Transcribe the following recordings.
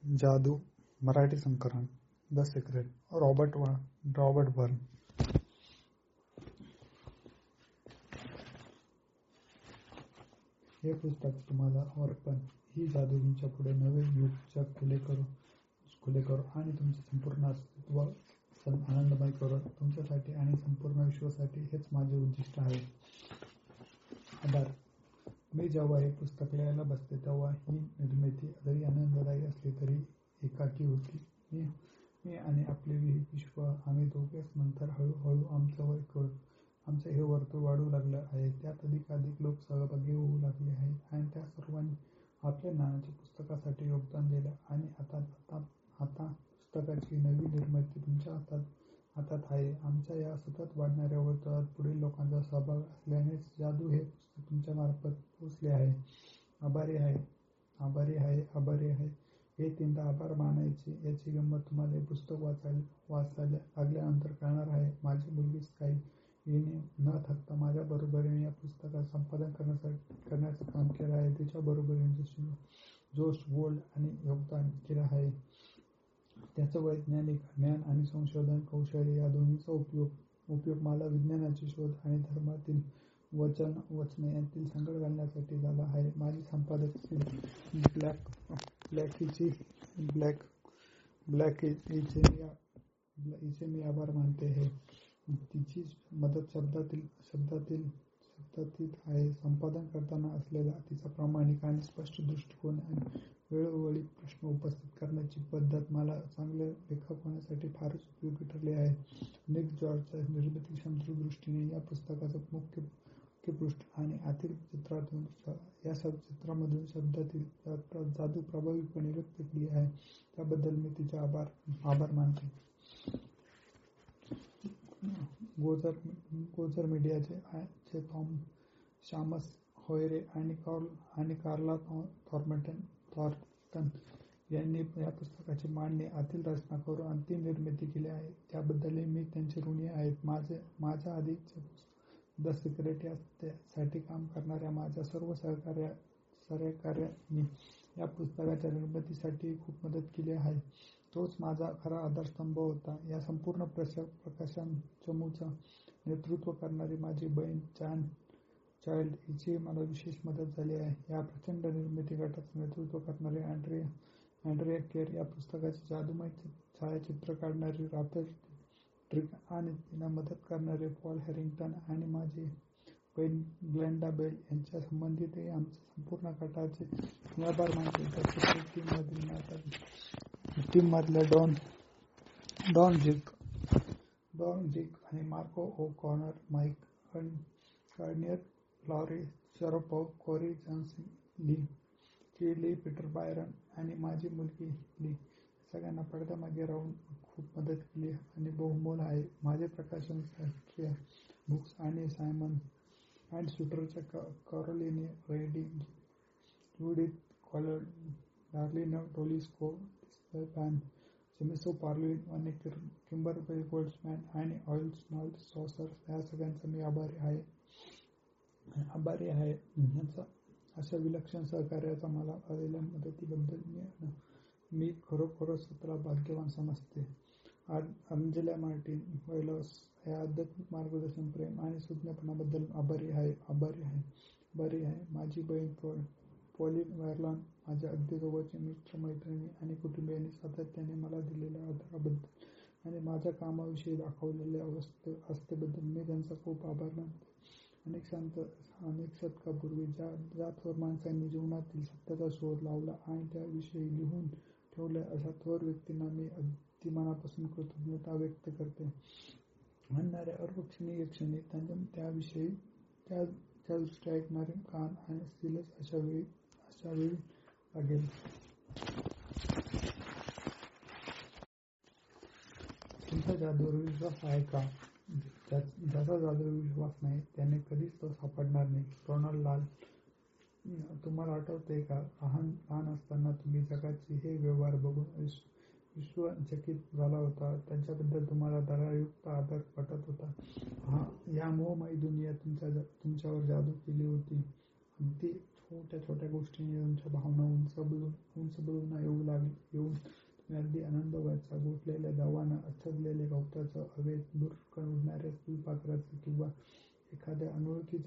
जादू मराठी संकलन the secret Robert burn. हे पुस्तक तुम्हाला अर्पण. ही जादू तुमच्या पुढे नवे युग जग खुले करो आणि तुमचे संपूर्ण अस्तित्व आनंदमय करो. तुमच्यासाठी आणि संपूर्ण विश्वासाठी हेच माझे उद्दिष्ट आहे. आभार. मी जेव्हा हे पुस्तक लिहायला बसते तेव्हा ही निर्मिती जरी आनंददायी असली तरी एकाकी होती. मी आणि आपले विश्व, आम्ही दोघेच. नंतर हळूहळू आमचं हे वर्तुळ वाढू लागलं आहे. त्यात अधिकाधिक लोक सहभागी होऊ लागले आहेत आणि त्या सर्वांनी आपल्या ज्ञानाच्या पुस्तकासाठी योगदान दिलं. आणि आता पुस्तकाची नवी निर्मिती तुमच्या हातात आहे. आमच्या या सतत वाढणाऱ्या वर्तुळात पुढील लोकांचा सहभाग असल्यानेच जादू हे पुस्तक तुमच्या मार्फत पोहोचले आहे. आभारी आहे. हे 3दा आभार मानायचे. याची गंमत तुम्हाला हे पुस्तक वाचायला लागल्यानंतर कळणार आहे. माझी मुलगी स्काय हिने न थकता माझ्या बरोबरीने या पुस्तकात संपादन करण्याचं काम केलं आहे. तिच्या बरोबरीने जोश, गोल्ड आणि योगदान केलं आहे. त्याचं वैज्ञानिक ज्ञान आणि संशोधन कौशल्य या दोन्हीचा उपयोग मला विज्ञानाचे शोध आणि धर्मातील वचने यांतील सांगड घालण्यासाठी झाला आहे. माझी संपादक ब्लॅक हिचे मी आभार मानते. तिची मदत शब्दातीत आहे. संपादन करताना असलेला तिचा प्रामाणिक आणि स्पष्ट दृष्टिकोन आणि वेळोवेळी प्रश्न उपस्थित करण्याची पद्धत मला चांगले लेखक होण्यासाठी फारच उपयोगी ठरली आहे. निक जॉर्जच्या निर्मितीक्षमतेच्या दृष्टीने या पुस्तकाचं मुख्य पृष्ठ आणि आतील चित्रामधून शब्दातील जादू प्रभावीपणे व्यक्त केली आहे. त्याबद्दल मी तिचे आभार मानते. गोजर मीडियाचे शॉमस होयरे आणि कार्ला थॉर्न्टन यांनी या पुस्तकाची मांडणी, आतील रचना करून अंतिम निर्मिती केली आहे. त्याबद्दलही मी त्यांचे ऋणी आहे. माझ्या आधीच्या द सिक्रेट साठी काम करणाऱ्या माझ्या सर्व सहकाऱ्यांनी या पुस्तकाच्या निर्मितीसाठी खूप मदत केली आहे. तोच माझा खरा आधारस्तंभ होता. या संपूर्ण प्रकाशन चमूचं नेतृत्व करणारी माझी बहीण जॉन चाइल्ड हिची मला विशेष मदत झाली आहे. या प्रचंड निर्मिती गटाचं नेतृत्व करणारी अँड्रिया केर, या पुस्तकाचे जादूमय छायाचित्र काढणारी रॉबर्ट ड्रिक आणि तिला मदत करणारे पॉल हॅरिंग्टन आणि माझी बहीण ग्लेंडा बेल यांच्या संबंधितही आमच्या संपूर्ण गटाचे मी आभार मानते. टीममधल्या डॉन जिक आणि मार्को ओ कॉर्नर, माईक कार्नियर, लॉरी शरोपोव, कोरी जॉन्सन, ली पीटर बायरन आणि माझी मुलगी ली सगळ्यांना पडद्यामागे राहून खूप मदत केली आणि बहुमोल आहे. माझे प्रकाशन सॅट्रिया बुक्स आणि सायमन अँड शूटरच्या Caroline Reidy, Judith Collard, Darlene टोलिस्को, पॅन जेमिसो पार्लिन आणि किंबरबेल गोल्ड्समॅन आणि ऑइल सॉसर्स या सगळ्यांचा मी आभारी आहे. अशा विलक्षण सहकार्याचा मला आलेल्या मदतीबद्दल मी खरोखरच स्वतःला भाग्यवान समजते. अंजेला मार्टिन व्हॉयलॉस या आध्यात्मिक मार्गदर्शन, प्रेम आणि सुज्ञपणाबद्दल आभारी आहे. माझी बहीण पॉलिन व्हर्लॉन, माझ्या अगदी जवळचे मित्र, मैत्रिणी आणि कुटुंबियांनी सातत्याने मला दिलेल्या आदराबद्दल आणि माझ्या कामाविषयी दाखवलेल्या आस्थेबद्दल मी त्यांचा खूप आभार मानते. अनेक शतकापूर्वी ज्या थोर माणसांनी जीवनातील सत्याचा शोध लावला आणि त्याविषयी लिहून ठेवलं, अशा थोर व्यक्तींना मी अगदी मनापासून कृतज्ञता व्यक्त करते. म्हणणाऱ्या अर्वक्षणीय क्षणी त्याविषयी त्या दृष्टी ऐकणारे कान असतीलच अशा वेळी लागेल. तुमचा जादूवर विश्वास आहे का? ज्याचा जादूवर विश्वास नाही त्याने कधीच तो सापडणार नाही. रोनाल्ड लाल. तुम्हाला आठवतंय का, लहान असताना तुम्ही जगाचे हे व्यवहार बघून विश्वचकित झाला होता. त्यांच्याबद्दल तुम्हाला दयायुक्त आदर वाटत होता. या मोहमयी दुनियेत तुमच्यावर जादू केली होती. अगदी छोट्या छोट्या गोष्टींनी तुमच्या भावना उंच बळून येऊन तुम्ही अगदी आनंद व्हायचा. गोठलेल्या गावानं, अथगलेल्या गवताचं, हवेत दूर उडणाऱ्या फुलपाखराचं किंवा एखाद्या अनोळखी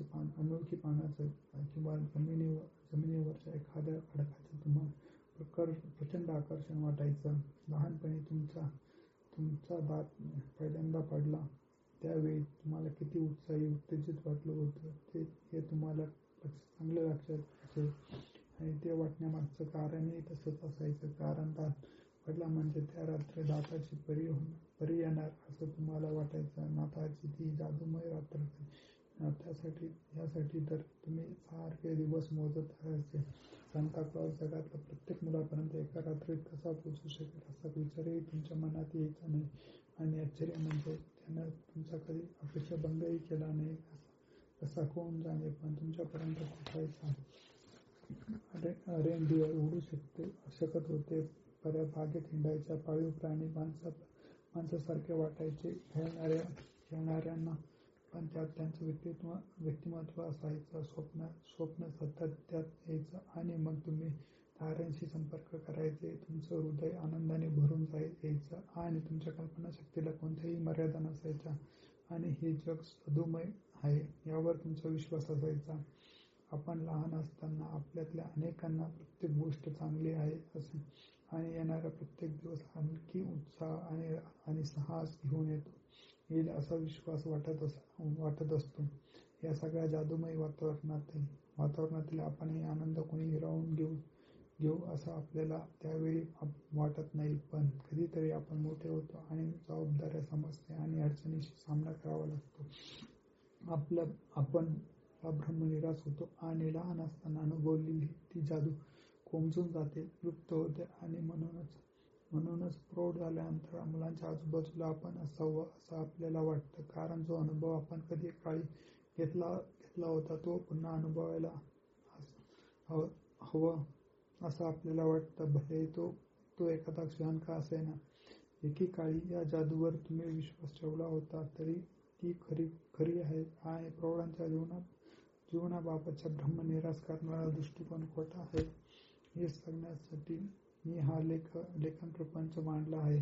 पानाचं किंवा जमिनीवरच्या एखाद्या खडकाचं तुम्हाला प्रचंड आकर्षण वाटायचं. लहानपणी तुमचा दात पहिल्यांदा पडला त्यावेळी तुम्हाला किती उत्साही, उत्तेजित वाटलं होतं हे तुम्हाला चांगलं लक्षात असेल. आणि ते वाटण्यामागचं कारणही तसंच असायचं. कारण दात पडला म्हणजे त्या रात्री दाताची परी येणार असं तुम्हाला वाटायचं. नाताळची ती जादूमय रात्र. ह्यासाठी तर तुम्ही सारखे दिवस मोजत राहायचे. सांता क्लॉज जगातल्या प्रत्येक मुलापर्यंत एका रात्रीत कसा पोहोचू शकेल असा विचारही तुमच्या मनात यायचा नाही. आणि आश्चर्य म्हणजे त्यानं तुमचा कधी अपेक्षाभंगही केला नाही. कसा कोण जाणे, पण तुमच्यापर्यंत पोहोचायचा. रेनडिअर उडू शकत होते. पऱ्या बागेत हिंडायच्या. पाळीव प्राणी माणसासारखे वाटायचे खेळणाऱ्यांना, पण त्यात त्यांचं व्यक्तिमत्व असायचं. स्वप्न सतत त्यात यायचं आणि मग तुम्ही ताऱ्यांशी संपर्क करायचे. तुमचं हृदय आनंदाने भरून यायचं आणि तुमच्या कल्पनाशक्तीला कोणत्याही मर्यादा नसायच्या. आणि हे जग अधोमय आहे यावर तुमचा विश्वास असायचा. आपण लहान असताना आपल्यातल्या अनेकांना प्रत्येक गोष्ट चांगली आहे असे आणि येणारा प्रत्येक दिवस आणखी उत्साह आणि साहस घेऊन येईल असा विश्वास वाटत असतो. या सगळ्या जादूमय वातावरणातील आपणही आनंद कोणी हिरावून घेऊ असं आपल्याला त्यावेळी वाटत नाही. पण कधीतरी आपण मोठे होतो आणि जबाबदाऱ्या, समस्या आणि अडचणीशी सामना करावा लागतो. आपण भ्रमनिरास होतो आणि लहान असताना अनुभवलेली ती जादू कोमजून जाते, लुप्त होते. आणि म्हणूनच प्रौढ झाल्यानंतर मुलांच्या आजूबाजूला आपण असावं असं आपल्याला वाटतं. कारण जो अनुभव आपण कधी काळी घेतला होता तो पुन्हा अनुभवायला हवं असं आपल्याला वाटतं. भले तो एखादा क्षण का असेना. एकेकाळी या जादूवर तुम्ही विश्वास ठेवला होता तरी ती खरी आहे. आणि प्रौढांच्या जीवनाबाबतचा भ्रमनिरास करणारा दृष्टिकोन खोटा आहे हे सांगण्यासाठी मी हा लेखन प्रपंच मांडला आहे.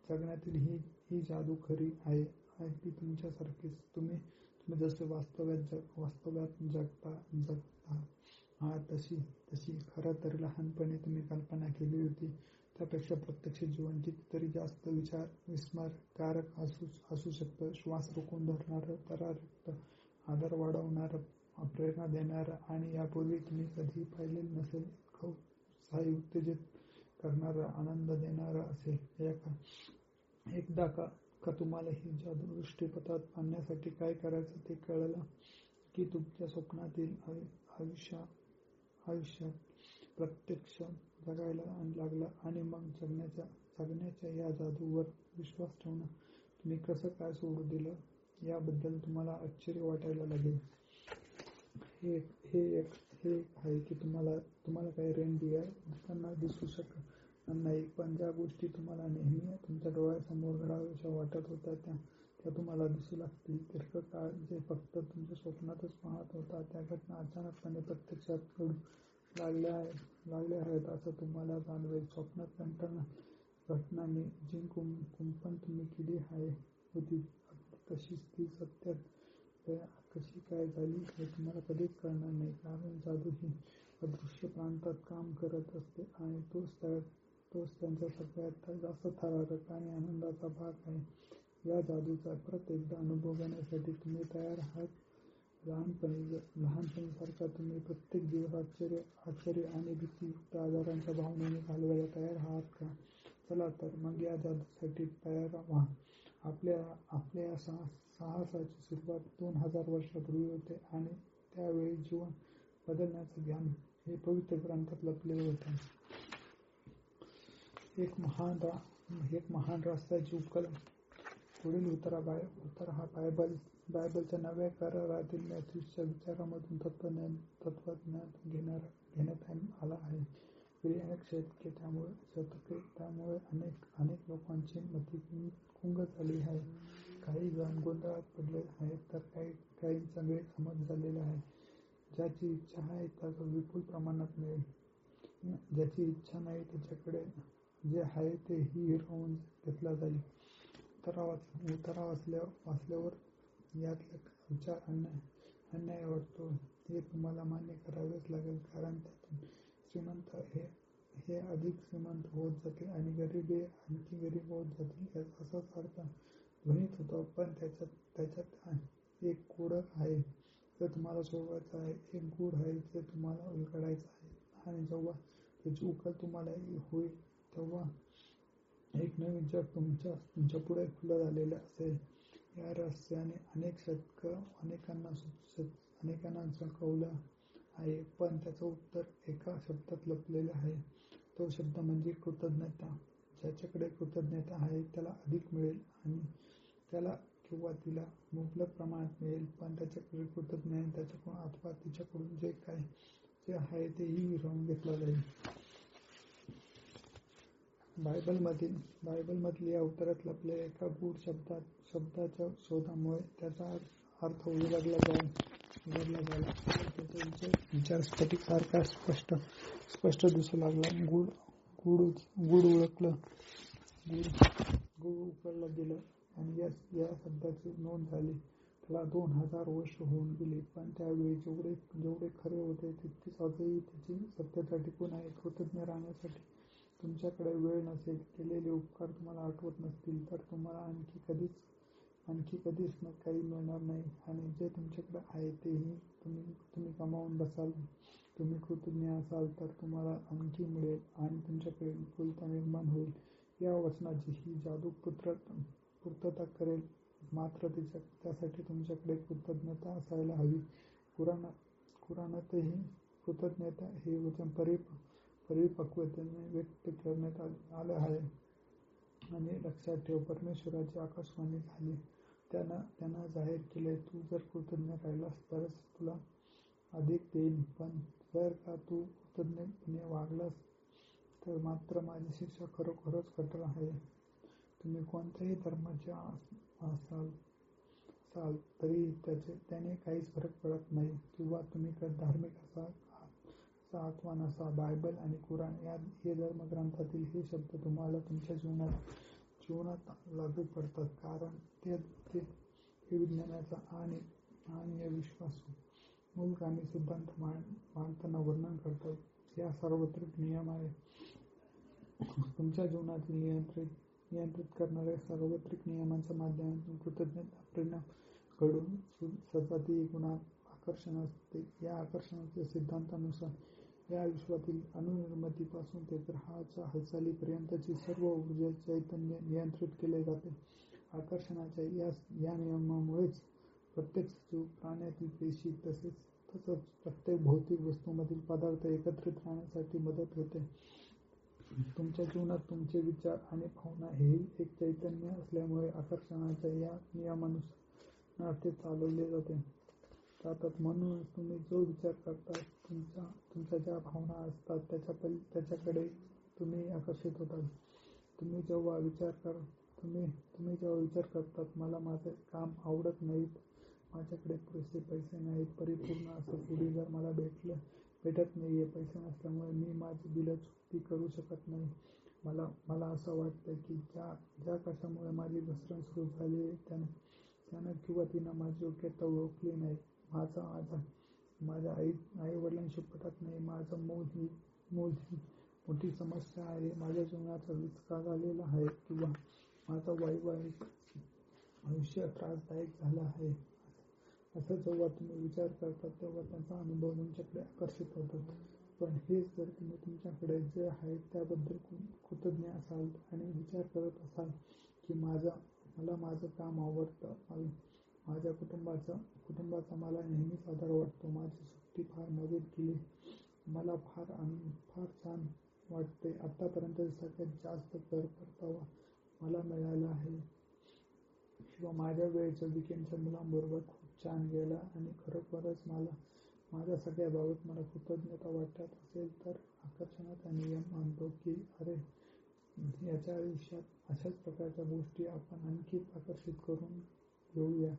जगण्यातील ही जादू खरी आहे. ती तुमच्यासारखीच. तुम्ही जसे वास्तव्यात जगता आहात तशी खरं तर लहानपणी तुम्ही कल्पना केली होती त्यापेक्षा प्रत्यक्ष जीवन कितीतरी जास्त विस्मयकारक असू शकतं. श्वास रोखून धरणारं, थरारक, आदर वाढवणारं, प्रेरणा देणारं आणि यापूर्वी तुम्ही कधी पाहिलेलं नसेल इतकं उत्साही, उत्तेजित करणारं, आनंद देणारं असेल. एकदा का तुम्हाला ही जादू दृष्टिपथात आणण्यासाठी काय करायचं ते कळलं की तुमच्या स्वप्नातील आयुष्यात प्रत्यक्ष जगायला लागला. आणि मग जगण्याच्या या जादूवर विश्वास ठेवणं तुम्ही कसं काय सोडू दिलं याबद्दल तुम्हाला आश्चर्य वाटायला लागेल. हे एक आहे की तुम्हाला काही रेनडिअर दिसताना दिसू शकणार नाही, पण ज्या गोष्टी तुम्हाला नेहमी तुमच्या डोळ्यासमोर घडाव्याशा वाटत होत्या त्या तुम्हाला दिसू लागतील. दीर्घकाळ जे फक्त तुमच्या स्वप्नातच पाहत होता त्या घटना अचानकपणे प्रत्यक्षात घडू लागल्या आहेत असं तुम्हाला जाणवेल. स्वप्नात घटनांनी जी कुंपण तुम्ही केली होती अगदी तशीच ती सत्यात कशी काय झाली हे तुम्हाला कधीच कळणार नाही. कारण जादू ही अदृश्य प्रांतात काम करत असते आणि तोच त्यांचा सगळ्यात जास्त थरारक आणि आनंदाचा भाग आहे. या जादूचा परत एकदा अनुभव घेण्यासाठी तुम्ही तयार आहात? लहानपणीसारखा तुम्ही प्रत्येक दिवस आश्चर्य आणि भीतीयुक्त आजारांच्या भावनेने घालवायला तयार आहात का? चला तर मग या जादूसाठी तयार व्हा. आपल्या या साहसाची सुरुवात 2000 वर्षापूर्वी होते आणि त्यावेळी जीवन बदलण्याचं ज्ञान हे पवित्र ग्रंथात लपलेलं होतं. एक महान रहस्याची उकल. पुढील उत्तर हा बायबलच्या नव्या करारातील मॅथ्यूच्या विचारांमधून तत्त्वज्ञान घेण्यात आला आहे. गेली अनेक शतके त्यामुळे अनेक लोकांची मती गुंग झाली आहे. काही जण गोंधळात पडले आहेत तर काहींचा गैरसमज झालेला आहे. ज्याची इच्छा आहे त्याचा विपुल प्रमाणात मिळेल. ज्याची इच्छा नाही त्याच्याकडे जे आहे ते हिरावून घेतला जाईल. उतारा वाचल्यावर यातला विचार अन्याय वाटतो हे तुम्हाला मान्य करावेच लागेल, कारण त्यातून श्रीमंत हे अधिक श्रीमंत होत जातील आणि गरीब हे आणखी गरीब होत जातील असाच अर्थ ध्वनीत होतो. पण त्याच्यात एक गूढ आहे जे तुम्हाला सोडवायचं आहे, एक गूढ आहे जे तुम्हाला उलगडायचं आहे, आणि जेव्हा त्याची उकल तुम्हाला होईल तेव्हा एक नवीन जग तुमच्या पुढे खुलं झालेलं असेल. या रहस्याने अनेक शतकं अनेकांना झळकवलं आहे, पण त्याचं उत्तर एका शब्दात लपलेलं आहे. तो शब्द म्हणजे कृतज्ञता. ज्याच्याकडे कृतज्ञता आहे त्याला अधिक मिळेल आणि त्याला किंवा तिला मुबलक प्रमाणात मिळेल, पण त्याच्याकडे कृतज्ञ आहे त्याच्याकडून अथवा तिच्याकडून जे आहे तेही हिरावून घेतलं जाईल. बायबलमधील या उत्तरात लपलेल्या एका गूढ शब्दाच्या शोधामुळे त्याचा अर्थ उलगडला झाला. त्याचा विचार स्फटिकासारखा स्पष्ट दिसू लागला. गूढ उकललं गेलं आणि या शब्दाची नोंद झाली. त्याला 2000 वर्ष होऊन गेली, पण त्यावेळी जेवढे खरे होते तितकीच आजही त्याची सत्यता टिकून आहे. कृतज्ञ राहण्यासाठी तुमच्याकडे वेळ नसेल, केलेले उपकार तुम्हाला आठवत नसतील, तर तुम्हाला आणखी कधीच काही मिळणार नाही, आणि जे तुमच्याकडे आहे तेही तुम्ही गमावून बसाल. तुम्ही कृतज्ञ असाल तर तुम्हाला आणखी मिळेल आणि तुमच्याकडे विपुलता निर्माण होईल. या वचनाची ही जादू पूर्तता करेल, मात्र त्यासाठी तुमच्याकडे कृतज्ञता असायला हवी. कुराणातही कृतज्ञता हे वचन परिपक्वतेने व्यक्त करण्यात आलं आहे. आणि लक्षात ठेव, परमेश्वराची आकाशवाणी झाली. त्यानं जाहीर केले, तू जर कृतज्ञ राहिलास तरच तुला अधिक देईन, पण जर का तू कृतज्ञपणे वागलास तर मात्र माझी शिक्षा खरोखरच कठोर आहे. तुम्ही कोणत्याही धर्माचे असाल तरी त्याने काहीच फरक पडत नाही, किंवा तुम्ही धार्मिक असा अथवा नसा. बायबल आणि कुराण हे धर्मग्रंथातील हे शब्द तुम्हाला तुमच्या जीवनात लागू पडतात, कारण ते विज्ञानाचा आणि अविश्वासू मूलगामी सिद्धांत मांडताना वर्णन करतात. या सार्वत्रिक नियम आहे. तुमच्या जीवनातील नियंत्रित करणाऱ्या सार्वत्रिक नियमांच्या माध्यमातून कृतज्ञता परिणाम घडून सजातीय गुणात आकर्षण असते. या आकर्षणाच्या सिद्धांतानुसार या विश्वातील अणुनिर्मितीपासून ते ग्रहाच्या हालचालीपर्यंतची सर्व ऊर्जा चैतन्य नियंत्रित केले जाते. आकर्षणाच्या या नियमामुळेच प्रत्येक सजीव प्राण्यातील पेशी तसंच प्रत्येक भौतिक वस्तूमधील पदार्थ एकत्रित राहण्यासाठी मदत होते. तुमच्या जीवनात तुमचे विचार आणि भावना हेही एक चैतन्य असल्यामुळे आकर्षणाच्या या नियमानुसार ते चालवले जातात. म्हणूनच तुम्ही जो विचार करता, तुमच्या ज्या भावना असतात त्याच्याकडे तुम्ही आकर्षित होतात. तुम्ही जेव्हा विचार करतात, मला माझे काम आवडत नाहीत, माझ्याकडे पुरेसे पैसे नाहीत, परिपूर्ण असं पुढे घर मला भेटत नाहीये, पैसे नसल्यामुळे मी माझी बिलं चुकती करू शकत नाही, मला असं वाटतं की ज्या कशामुळे माझी घसरण सुरू झाली त्यानं किंवा तिनं माझी योग्यता ओळखली नाही, माझ्या आई वडिलांशी पटत नाही, माझं मूल ही मोठी समस्या आहे, माझ्या जीवनाचा विचका झालेला आहे, किंवा माझं वैवाहिक आयुष्य त्रासदायक झालं आहे. असं जेव्हा तुम्ही विचार करता तेव्हा त्यांचा अनुभव तुमच्याकडे आकर्षित होतात. पण हेच जर तुम्ही तुमच्याकडे जे आहे त्याबद्दल कृतज्ञ असाल आणि विचार करत असाल की मला माझं काम आवडतं, माझ्या कुटुंबाचा मला नेहमीच आधार वाटतो, माझी सुट्टी फार मजेत गेली, मला फार छान वाटते, आतापर्यंत सगळ्यात जास्त कर परतावा मला मिळाला आहे, किंवा माझ्या वेळेच्या वीकेंडच्या मुलांबरोबर खूप छान गेला, आणि खरोखरच माझ्या सगळ्या बाबत मला कृतज्ञता वाटत असेल, तर आकर्षणाचा नियम मानतो की अरे, याच्या आयुष्यात अशाच प्रकारच्या गोष्टी आपण आणखी आकर्षित करून घेऊया.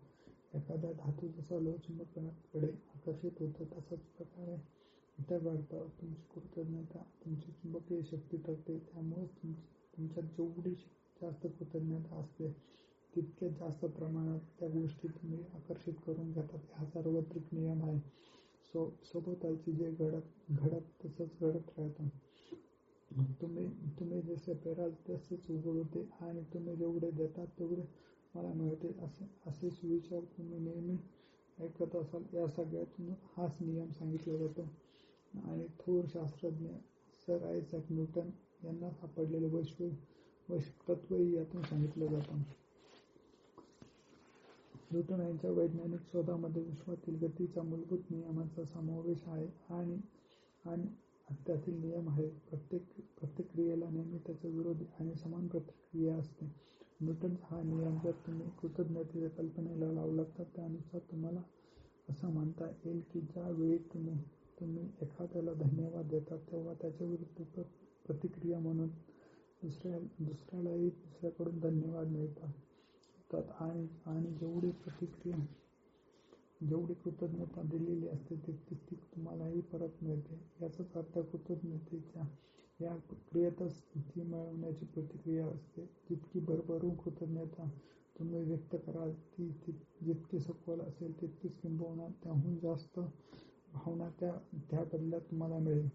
एखादा धातू जसा लोहचुंबकाकडे आकर्षित होतो तशाच प्रकारे इतर वाढतं. तुमची कृतज्ञता तुमची चुंबकीय शक्ती ठरते. त्यामुळेच तुमच्यात जेवढी जास्त कृतज्ञता असते तितक्याच जास्त प्रमाणात त्या गोष्टी तुम्ही आकर्षित करून घेतात. हा सार्वत्रिक नियम आहे. सभोवतालची जे घडत तसंच घडत राहतं. तुम्ही जसे पेराल तसेच उगवते आणि तुम्ही जेवढे देतात तेवढे मला मिळते असे सुविचार तुम्ही नेहमी ऐकत असाल. या सगळ्यातून हाच नियम सांगितला जातो आणि थोर शास्त्रज्ञ सर आयझॅक न्यूटन यांना सापडलेले वैश्विक तत्वही यातून सांगितलं जातं. न्यूटन यांच्या वैज्ञानिक शोधामध्ये विश्वातील गतीच्या मूलभूत नियमांचा समावेश आहे आणि त्यातील नियम आहे प्रत्येक क्रियेला नेहमी त्याच्या विरोधी आणि समान प्रतिक्रिया असते. न्यूटनचा हा नियम जर तुम्ही कृतज्ञतेच्या कल्पनेला लावलात तर त्यानुसार तुम्हाला असं म्हणता येईल की ज्या वेळी तुम्ही एखाद्याला धन्यवाद देतात तेव्हा त्याच्या विरुद्ध प्रतिक्रिया म्हणून दुसऱ्यालाही दुसऱ्याकडून धन्यवाद मिळतात आणि जेवढी कृतज्ञता दिलेली असते तितकीच ती तुम्हालाही परत मिळते. याचाच अर्थ कृतज्ञतेच्या या क्रियेतच ती मिळवण्याची प्रतिक्रिया असते. जितकी भरभरून कृतज्ञता तुम्ही व्यक्त कराल ती जितकी सखोल असेल तितकीच किंबहुना त्याहून जास्त भावना त्या बदल्यात तुम्हाला मिळेल.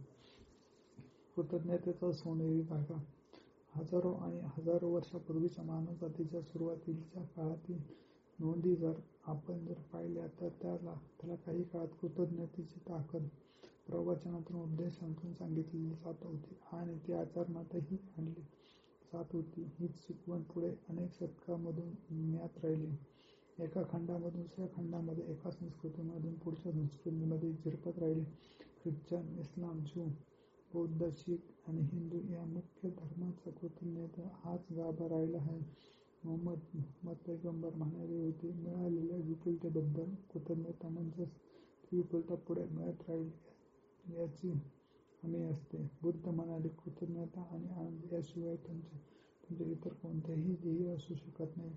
कृतज्ञतेचा सोनेरी धागा. हजारो आणि हजारो वर्षापूर्वीच्या मानवजातीच्या सुरुवातीच्या काळातील नोंदी जर आपण पाहिल्या तर त्याला काही काळात कृतज्ञतेची ताकद प्रवचनातून उपदेशांतून सांगितली जात होती आणि ती आचरणातही आणली जात होती. हीच शिकवण पुढे अनेक शतकांमधून ज्ञात राहिली. एका खंडामधून दुसऱ्या खंडामध्ये, एका संस्कृतीमधून पुढच्या संस्कृतीमध्ये झिरपत राहिली. ख्रिश्चन, इस्लाम, ज्यू, बौद्ध, शीख आणि हिंदू या मुख्य धर्मांचा कृतज्ञता हाच गाभा राहिला आहे. मोहम्मद पैगंबर म्हणाले होते, मिळालेल्या विपुलतेबद्दल कृतज्ञता म्हणजेच ती विपुलता पुढे मिळत राहील याची हमी असते. बुद्ध म्हणाले, कृतज्ञता आणि आनंद याशिवाय तुमचे इतर कोणतेही ध्येय असू शकत नाही.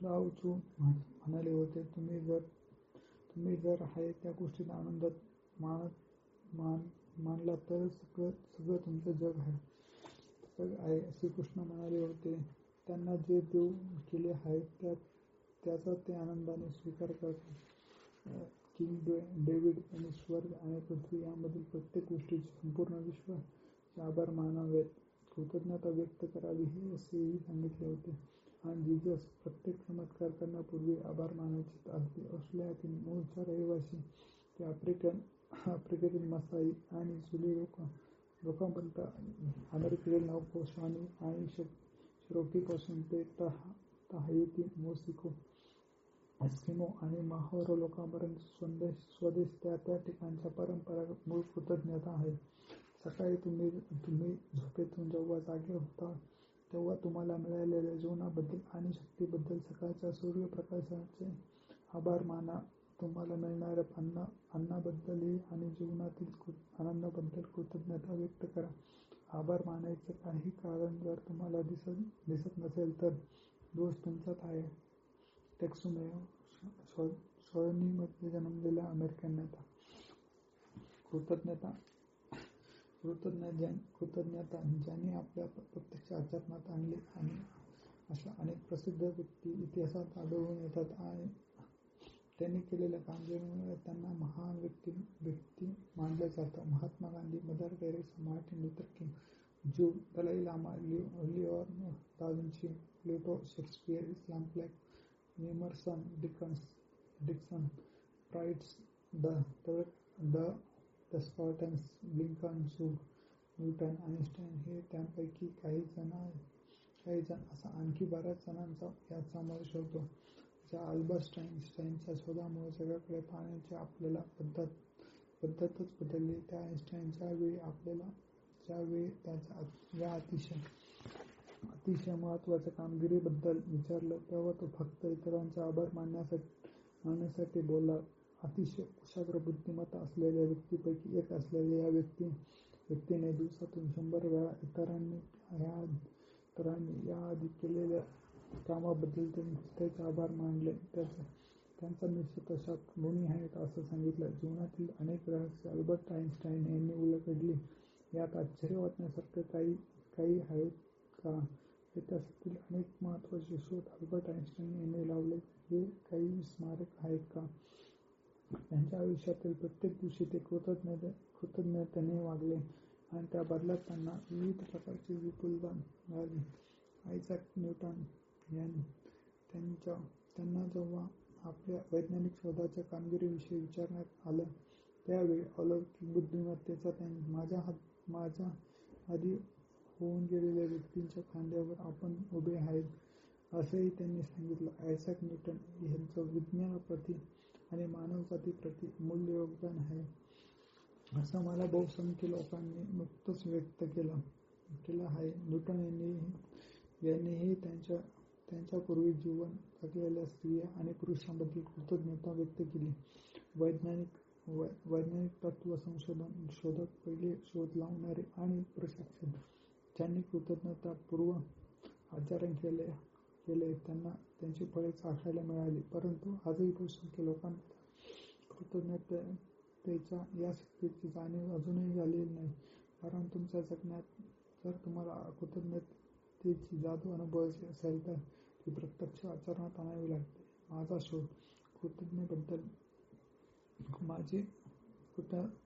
लाओ त्सू म्हणाले होते, तुम्ही जर आहे त्या गोष्टीत आनंद मानला तर सगळं तुमचं जग आहे. श्रीकृष्ण म्हणाले होते, त्यांना जे देव केले आहे त्याचा ते आनंदाने स्वीकार करतात. किंग डेव्हिड यांनी स्वर्ग आणि पृथ्वी यामधील प्रत्येक गोष्टीचे संपूर्ण विश्वाचे आभार मानावेत, कृतज्ञता व्यक्त करावी असेही सांगितले होते. आणि जीसस प्रत्येक चमत्कार करण्यापूर्वी आभार मानायचे. अगदी ऑस्ट्रेलियातील मूळचा रहिवासी ते आफ्रिकेतील मसाई आणि जुली लोकांपर्यंत, अमेरिकेतील नौकाशाही आणि शेरोकीपासून ते ताहिती, मेक्सिको, एस्किमो आणि माओरी लोकांपर्यंत स्वदेश त्या ठिकाणच्या परंपरागत मूळ कृतज्ञता आहे. सकाळी तुम्ही झोपेतून जेव्हा जागे होता तेव्हा तुम्हाला मिळालेल्या जीवनाबद्दल आणि शक्तीबद्दल सकाळच्या सूर्यप्रकाशाचे आभार माना. तुम्हाला मिळणाऱ्या अन्नाबद्दलही आणि जीवनातील आनंदाबद्दल कृतज्ञता व्यक्त करा. आभार मानायचं काही कारण जर तुम्हाला दिसत नसेल तर दोष तुमचाच आहे. टेक्सुमेयो शॉर्नीमध्ये जन्मलेला अमेरिकन नेता. कृतज्ञता ज्यांनी आपल्या प्रत्यक्ष आचरणात आणली आणि अशा अनेक प्रसिद्ध व्यक्ती इतिहासात आढळून येतात आणि त्यांनी केलेल्या कामगिरीमुळे त्यांना महान व्यक्ती मानलं जातं. Mahatma Gandhi, Mother Teresa, Martin Luther King, ज्यू, Dalai Lama, Leonardo da Vinci, Plato, Shakespeare, इस्माईल ब्लॅक, एमर्सन, डिकन्स, फ्राईड्स, the Spartans, Lincoln, Jung, Newton, Einstein हे त्यांपैकी काही जण असा आणखी बऱ्याच जणांचा यात समावेश होतो. ज्या अल्बर्ट आइन्स्टाईनच्या शोधामुळे जगाकडे पाहण्याची आपल्याला पद्धतच बदलली. त्या आइन्स्टाईन ज्यावेळी त्याच्या या अतिशय महत्त्वाच्या कामगिरीबद्दल विचारलं तेव्हा तो फक्त इतरांचा आभार मानण्यासाठी बोलला. अतिशय कुशाग्र बुद्धिमत्ता असलेल्या व्यक्तींपैकी एक असलेल्या या व्यक्तीने दिवसातून 100 वेळा इतरांनी याआधी केलेल्या कामाबद्दल त्याचे आभार मानले. त्यांचा निश्चित तशात गुणी आहेत असं सांगितलं. जीवनातील अनेक रहस्य अल्बर्ट आइन्स्टाईन यांनी उलगडली. यात आश्चर्य वाटण्यासारखं काही काही आहेत का? इतिहासातील अनेक महत्त्वाचे शोध अल्बर्ट आइन्स्टाईन यांनी लावले हे काही स्मारक आहेत का? त्यांच्या आयुष्यातील प्रत्येक दिवशी ते कृतज्ञतेने वागले आणि त्या बदल्यात त्यांना विविध प्रकारची विपुलता मिळाली. आयझॅक न्यूटन त्यांना जेव्हा आपल्या वैज्ञानिक शोधाच्या कामगिरीविषयी विचारण्यात आलं त्यावेळी अलौकिक बुद्धिमत्तेचा माझ्या आधी होऊन गेलेल्या व्यक्तींच्या खांद्यावर आपण उभे आहेत असंही त्यांनी सांगितलं. आयझॅक न्यूटन यांचं विज्ञानाप्रती आणि मानवजातीप्रती अमूल्य योगदान आहे असं मला बहुसंख्य लोकांनी नुकतंच व्यक्त केलं आहे. न्यूटन यांनीही त्यांच्यापूर्वी जीवन जगलेल्या स्त्रिया आणि पुरुषांबद्दल कृतज्ञता व्यक्त केली. वैज्ञानिक तत्त्व शोधक, पहिले शोध लावणारे आणि प्रशिक्षक ज्यांनी कृतज्ञतापूर्व आचरण केले त्यांना त्यांची फळे चाखायला मिळाली. परंतु आजही बहुसंख्य लोकांना कृतज्ञतेच्या या शक्तीची जाणीव अजूनही झालेली नाही. कारण तुमच्या जगण्यात जर तुम्हाला कृतज्ञतेची जादू अनुभवायची असेल तर ती प्रत्यक्ष आचरणात आणावी लागते. माझा शोध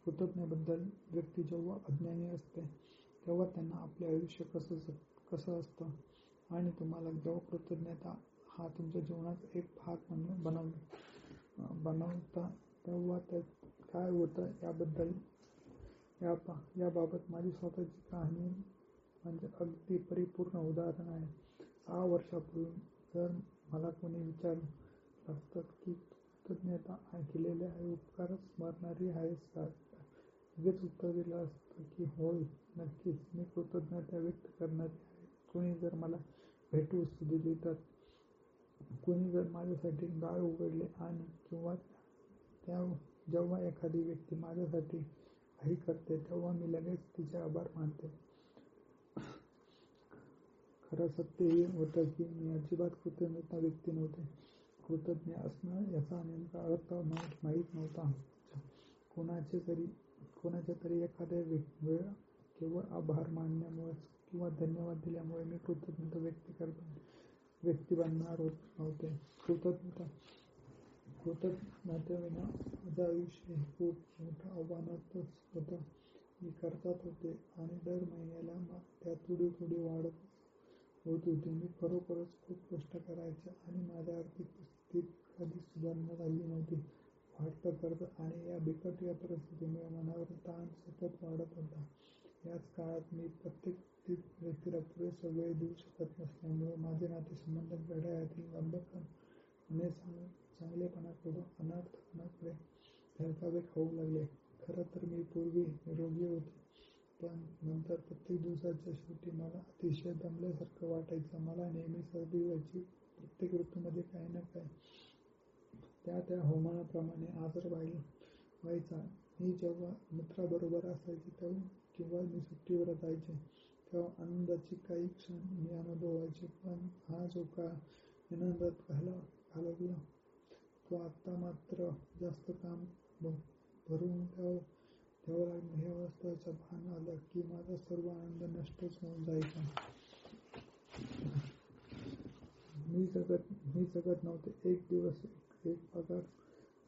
कृतज्ञतेबद्दल व्यक्ती जेव्हा अज्ञानी असते तेव्हा त्यांना आपले आयुष्य कसं असतं आणि तुम्हाला जेव्हा कृतज्ञता हा तुमच्या जीवनाचा एक भाग बनवता तेव्हा त्यात काय होतं याबाबत माझी स्वतःची कहाणी म्हणजे अगदी परिपूर्ण उदाहरण आहे. 6 वर्षापूर्वी जर मला कोणी विचारलं असतं की कृतज्ञता केलेल्या उपकार स्मरणारी आहेस का? लगेच उत्तर दिलं असतं की होय, नक्कीच, मी कृतज्ञता व्यक्त करणारी आहे. कोणी जर मला भेटवस्तू दिली तर, कोणी जर माझ्यासाठी दार उघडले आणि किंवा जेव्हा एखादी व्यक्ती माझ्यासाठी काही करते तेव्हा मी लगेच तिचे आभार मानते. खरं सत्य हे होतं की मी अजिबात कृतज्ञता व्यक्ती नव्हते. कृतज्ञ असणं याचा नेमका अर्थ माहीत नव्हता. कोणाच्या तरी एखाद्या वेळ केवळ आभार मानल्यामुळेच किंवा धन्यवाद दिल्यामुळे मी कृतज्ञता व्यक्ती बनणार नव्हते. कृतज्ञतेविना माझं आयुष्य हे खूप मोठं आव्हानातच होतं. मी कर्जात होते आणि दर महिन्याला त्यात थोडी वाढत होत होती. मी खरोखरच खूप कष्ट करायचे आणि माझ्या आर्थिक परिस्थितीत कधीच सुधारणा झाली नव्हती. वाढतं कर्ज आणि या बिकट परिस्थितीमुळे मनावर ताण सतत वाढत होता. याच काळात मी प्रत्येक व्यक्तीला पुरेसा वेळ देऊ शकत नसल्यामुळे माझे नातेसंबंध घड्याळातील नंबर चांगलेपणाकडून अनर्थपणाकडे धडकावे खाऊ लागले. खरं तर मी पूर्वी निरोगी होते, पण नंतर प्रत्येक दिवसाच्या शेवटी मला अतिशय दमल्यासारखं वाटायचं. मला नेहमी सर्दी व्हायची. प्रत्येक ऋतूमध्ये काही ना काही त्या हवामानाप्रमाणे आजार व्हायचा. मी जेव्हा मित्राबरोबर असायचे किंवा मी सुट्टीवर जायचे तेव्हा आनंदाचे काही क्षण मी अनुभवायचे. पण हा जो काळ मी आनंदात घालवला तो आता मात्र जास्त काम भरून द्यावं लागणं हे वास्तवाचं भान आलं की माझा सर्व आनंद नष्टच होऊन जायचा. मी जगत नव्हते. एक दिवस एक पगार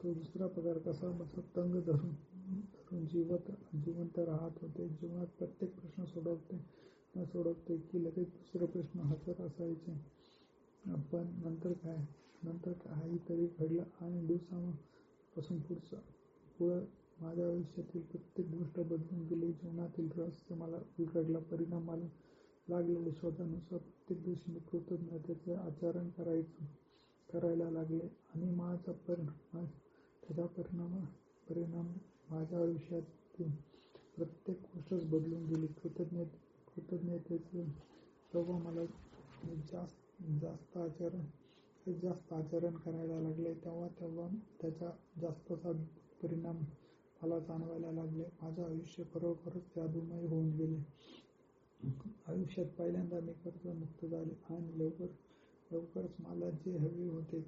तो दुसरा पगार कसा बसा तंग धरून जिवंत राहत होते. जीवनात प्रत्येक प्रश्न सोडवते की लगेच दुसरे प्रश्न हजर असायचे. पण नंतर काहीतरी घडलं आणि दिवसापासून पुढं माझ्या आयुष्यातील प्रत्येक गोष्ट बदलून गेली. जीवनातील रहस्य मला उलगडलं. परिणामाला लागलेल्या शोधानुसार प्रत्येक दिवशी मी कृतज्ञतेचे आचरण करायला लागले आणि त्याचा परिणाम माझ्या आयुष्यातील प्रत्येक गोष्टच बदलून गेली. कृतज्ञतेचे जेव्हा मला जास्त आचरण करायला लागले तेव्हा त्याचा जास्तचा परिणाम मला जाणवायला लागले. माझं आयुष्य खरोखरच जादूमय होऊन गेले. आयुष्यात पहिल्यांदा मी कर्जमुक्त झाले आणि लवकरच मला जे हवे होते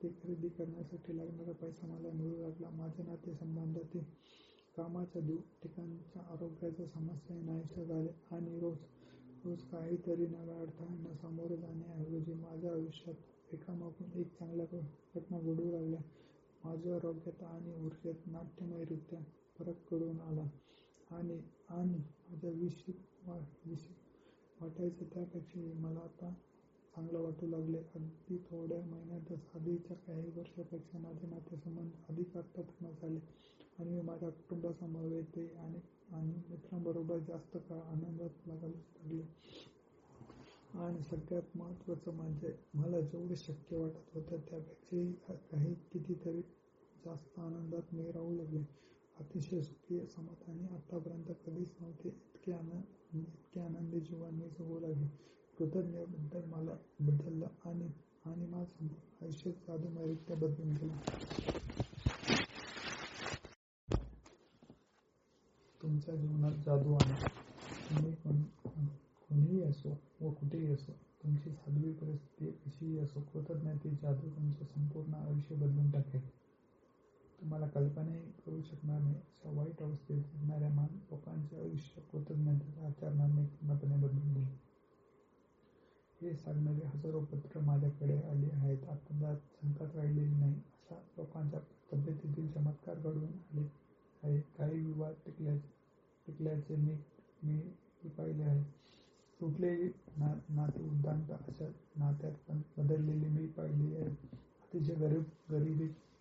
ते ते खरेदी करण्यासाठी लागणारा पैसा मला मिळू लागला. माझे नातेसंबंधातील कामाच्या ठिकाणच्या आरोग्याच्या समस्याही नाहीशा झाल्या आणि रोज काहीतरी नव्या अडथळ्यांना सामोरे जाण्याऐवजी माझ्या आयुष्यात एकामागून एक चांगल्या घटना घडू लागल्या. माझ्या आरोग्यात आणि ऊर्जेत नाट्यमयरित्या फरक घडून आला आणि माझ्या विषयी वाटायचं त्यापेक्षाही मला आता चांगलं वाटू लागले. अगदी थोड्या महिन्यातच आधीच्या काही वर्षापेक्षा माझे नातेसंबंध अधिक अर्थपूर्ण झाले आणि मी माझ्या कुटुंबासमवेतही आणि मित्रांबरोबर जास्त काळ आनंदात जगू लागले. आणि सगळ्यात महत्त्वाचं म्हणजे मला जेवढे शक्य वाटत होतं त्यापेक्षाही कितीतरी जास्त आनंदात मी राहू लागले. अतिशय सुखी, समाधानी, आतापर्यंत कधीच नव्हते इतके आनंदी जीवन मी जगू लागले. कृतज्ञतेबद्दल मला बदललं आणि माझं आयुष्य जादूमयरित्या बदलून गेलं. तुमच्या जीवनात जादू आहे. तुम्ही कोणीही असो व कुठेही असो, तुमची साध्वी परिस्थिती कशीही असो, कृतज्ञतेची जादू तुमचं संपूर्ण आयुष्य बदलून टाकेल. तुम्हाला कल्पनाही करू शकणार नाही अशा वाईट अवस्थेत जगणाऱ्या लोकांचे आयुष्य कृतज्ञतेच्या आचरणाने पूर्णपणे बदलून गेले. हे सांगणारे हजारो पत्र माझ्याकडे आली आहेत. आता संकट राहिलेले नाही अशा लोकांच्या तब्येतीतील चमत्कार घडून आले आहे. काही विवाद टिकल्याचे मी पाहिले आहे. तुटलेली नाती उद्दांत अशा नात्यात पण बदललेली मी पाहिली आहे. अतिशय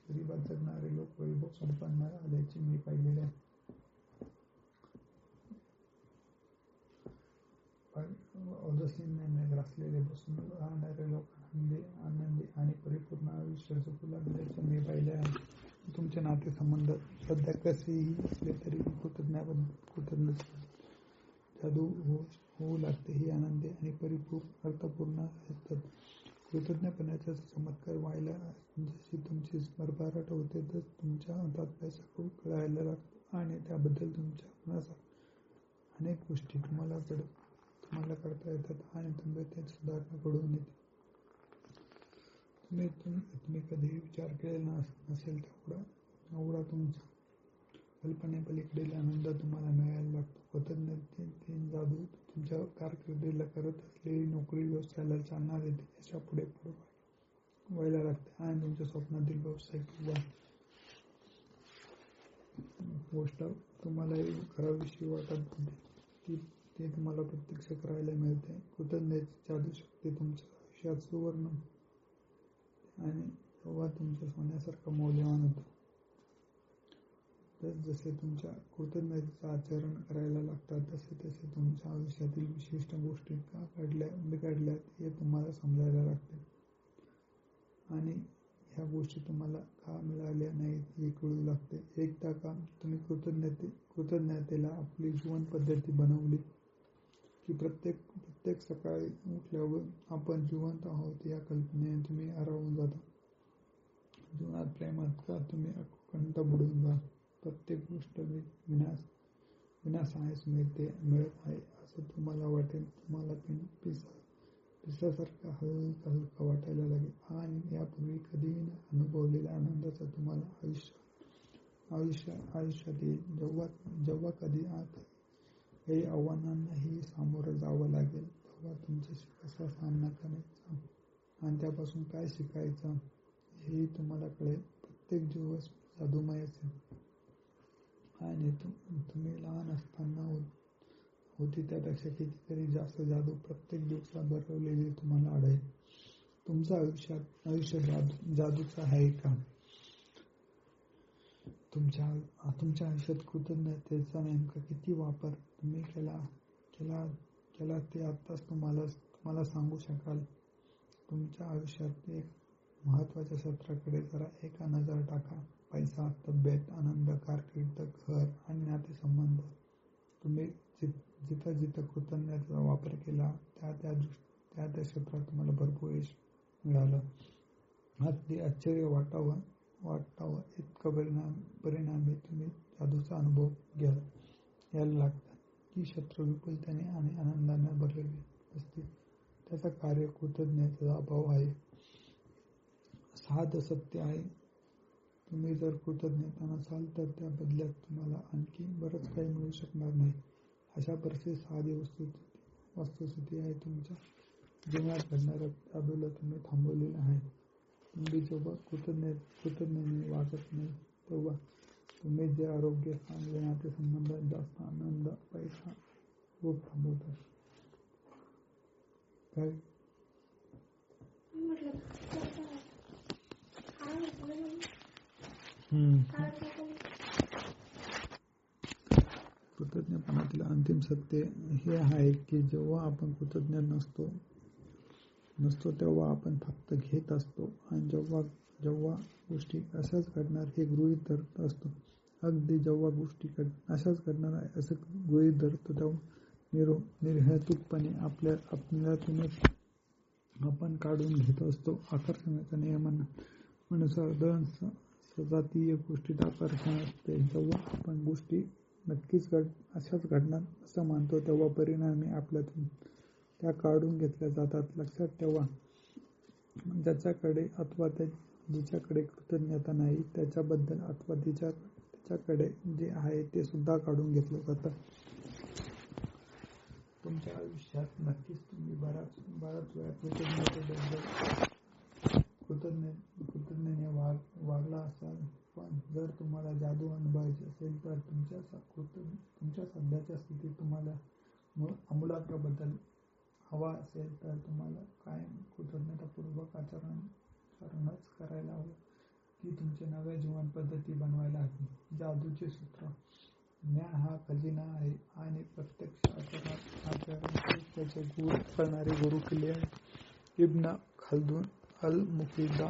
गरिबात जगणारे लोक वैभव संपन्न आल्याचे मी पाहिलेले आहे. औदासिन्याने ग्रासलेले बसून राहणारे लोक आनंदी आणि परिपूर्ण आयुष्य जगू लागल्याचे मी पाहिले आहे. तुमचे नातेसंबंध सध्या कसेही असले तरी कृतज्ञतेची जादू होऊ लागते. ही आनंदी आणि परिपूर्ण अर्थपूर्ण असतात. कृतज्ञपणाचा चमत्कार व्हायला जशी तुमची भरभराट होते तस तुमच्या हातात पैसा खूप कळायला लागतो आणि त्याबद्दल तुमच्या मनात अनेक गोष्टी तुम्हाला करता येतात आणि तब्येतीत सुधारणा घडून येते. तुम्ही कधीही विचार केलेला नसेल तेवढा तुमच्या कल्पनेपलीकडील आनंद तुम्हाला मिळायला लागतो. कृतज्ञतेची जादू तुमच्या कारकिर्दीला, करत असलेली नोकरी, व्यवसायाला चालना देते. यशा पुढे व्हायला लागते आणि तुमच्या स्वप्नातील व्यवसाय किंवा गोष्ट तुम्हालाही करावीशी वाटत होती की ते तुम्हाला प्रत्यक्ष करायला मिळते. कृतज्ञतेची जादूशक्ती तुमच्या आयुष्यात सुवर्ण आणि तेव्हा तुमच्या सोन्यासारखं मौल्यवान होतं. जसे तुमच्या कृतज्ञतेचं आचरण करायला लागतात तसे तुमच्या आयुष्यातील विशिष्ट गोष्टी का बिघडल्यात हे तुम्हाला समजायला लागते आणि ह्या गोष्टी तुम्हाला का मिळाल्या नाहीत हे कळू लागते. एकदा का तुम्ही कृतज्ञतेला आपली जीवन पद्धती बनवली की प्रत्येक सकाळी उठल्यावर आपण जिवंत आहोत या कल्पनेने तुम्ही हरवून जाता. जीवनात प्रेमात का तुम्ही अखंड बुडून जा. प्रत्येक गोष्ट विनासायास मिळत आहे असं तुम्हाला वाटेल. तुम्हाला पिसासारखा हलका वाटायला लागेल आणि यापूर्वी कधीही न अनुभवलेल्या आनंदाचा तुम्हाला आयुष्यात येईल. जेव्हा कधी काही आव्हानांनाही सामोरं जावं लागेल तेव्हा तुमच्याशी कसा सामना करायचा आणि त्यापासून काय शिकायचं हेही तुम्हाला कळेल. प्रत्येक दिवस जादूमय असेल आणि तुम्ही लहान असताना होती त्यापेक्षा कितीतरी जास्त जादू प्रत्येक दिवसात भरवलेली तुम्हाला आढळेल. तुमचं आयुष्य जादूचं आहे का? तुमच्या आयुष्यात कृतज्ञतेचा नेमका किती वापर तुम्ही केला ते आत्ताच तुम्हाला सांगू शकाल. तुमच्या आयुष्यात एक महत्त्वाच्या क्षेत्राकडे जरा एका नजर टाका. पैसा, तब्येत, आनंद, कारकीर्द, घर आणि नातेसंबंध. तुम्ही जिथं कृतज्ञतेचा वापर केला त्या क्षेत्रात तुम्हाला भरपूर यश मिळालं. अगदी आश्चर्य वाटावं इतकं परिणामी तुम्ही जादूचा अनुभव घ्यायला लागतात. ती क्षेत्र विपुलतेने आणि आनंदाने भरलेली असतील. त्याचं कार्य कृतज्ञतेचा अभाव आहे साधं सत्य आहे. तुम्ही जर कृतज्ञता नसाल तर त्या बदल्यात तुम्हाला आणखी बरंच काही मिळू शकणार नाही. अशा परिस्थितीत साधी वस्तुस्थिती आहे. तुमच्या जीवनात घडणाऱ्या जादूला तुम्ही थांबवलेलं आहे. तुम्ही जेव्हा कृतज्ञतेने वागत नाही तेव्हा तुम्ही जे आरोग्य, चांगले नातेसंबंध, जास्त आनंद, पैसा खूप थांबवतात. काय कृतज्ञपणातील अंतिम सत्य हे आहे की जेव्हा आपण कृतज्ञ नसतो तेव्हा आपण फक्त घेत असतो आणि जेव्हा गोष्टी अशाच घडणार हे गृहीत धरत असतो. अगदी जेव्हा गोष्टी अशाच घडणार आहे असं गृहीत धरतो तेव्हा निर्हेतुकपणे आपल्यातूनच आपण काढून घेत असतो. आकर्षणाच्या नियमानुसार दोन सजातीय गोष्टीत आकर्षण असते. जेव्हा आपण गोष्टी नक्कीच अशाच घडणार असं मानतो तेव्हा परिणामी आपल्यातून त्या काढून घेतल्या जातात. लक्षात ठेवा, ज्याच्याकडे अथवा जिच्याकडे कृतज्ञता नाही त्याच्याबद्दल अथवा त्याच्याकडे जे आहे ते सुद्धा काढून घेतलं जातं. तुमच्या आयुष्यात नक्कीच तुम्ही बराच वेळा कृतज्ञतेने वागला असाल, पण जर तुम्हाला जादू अनुभवायची असेल तर तुमच्या सध्याच्या स्थितीत तुम्हाला आमूलाग्र बदल हवा असेल तर तुम्हाला कायम कृतज्ञतापूर्वक आचरणच करायला हवं की तुमची नव्या जीवन पद्धती बनवायला हवी. जादूचे सूत्र. ज्ञान हा खजिना आहे आणि प्रत्यक्ष आचरणाचे त्याचे गुण करणारे गुरु केले आहे. इब्न खल्दून अल मुफीदा.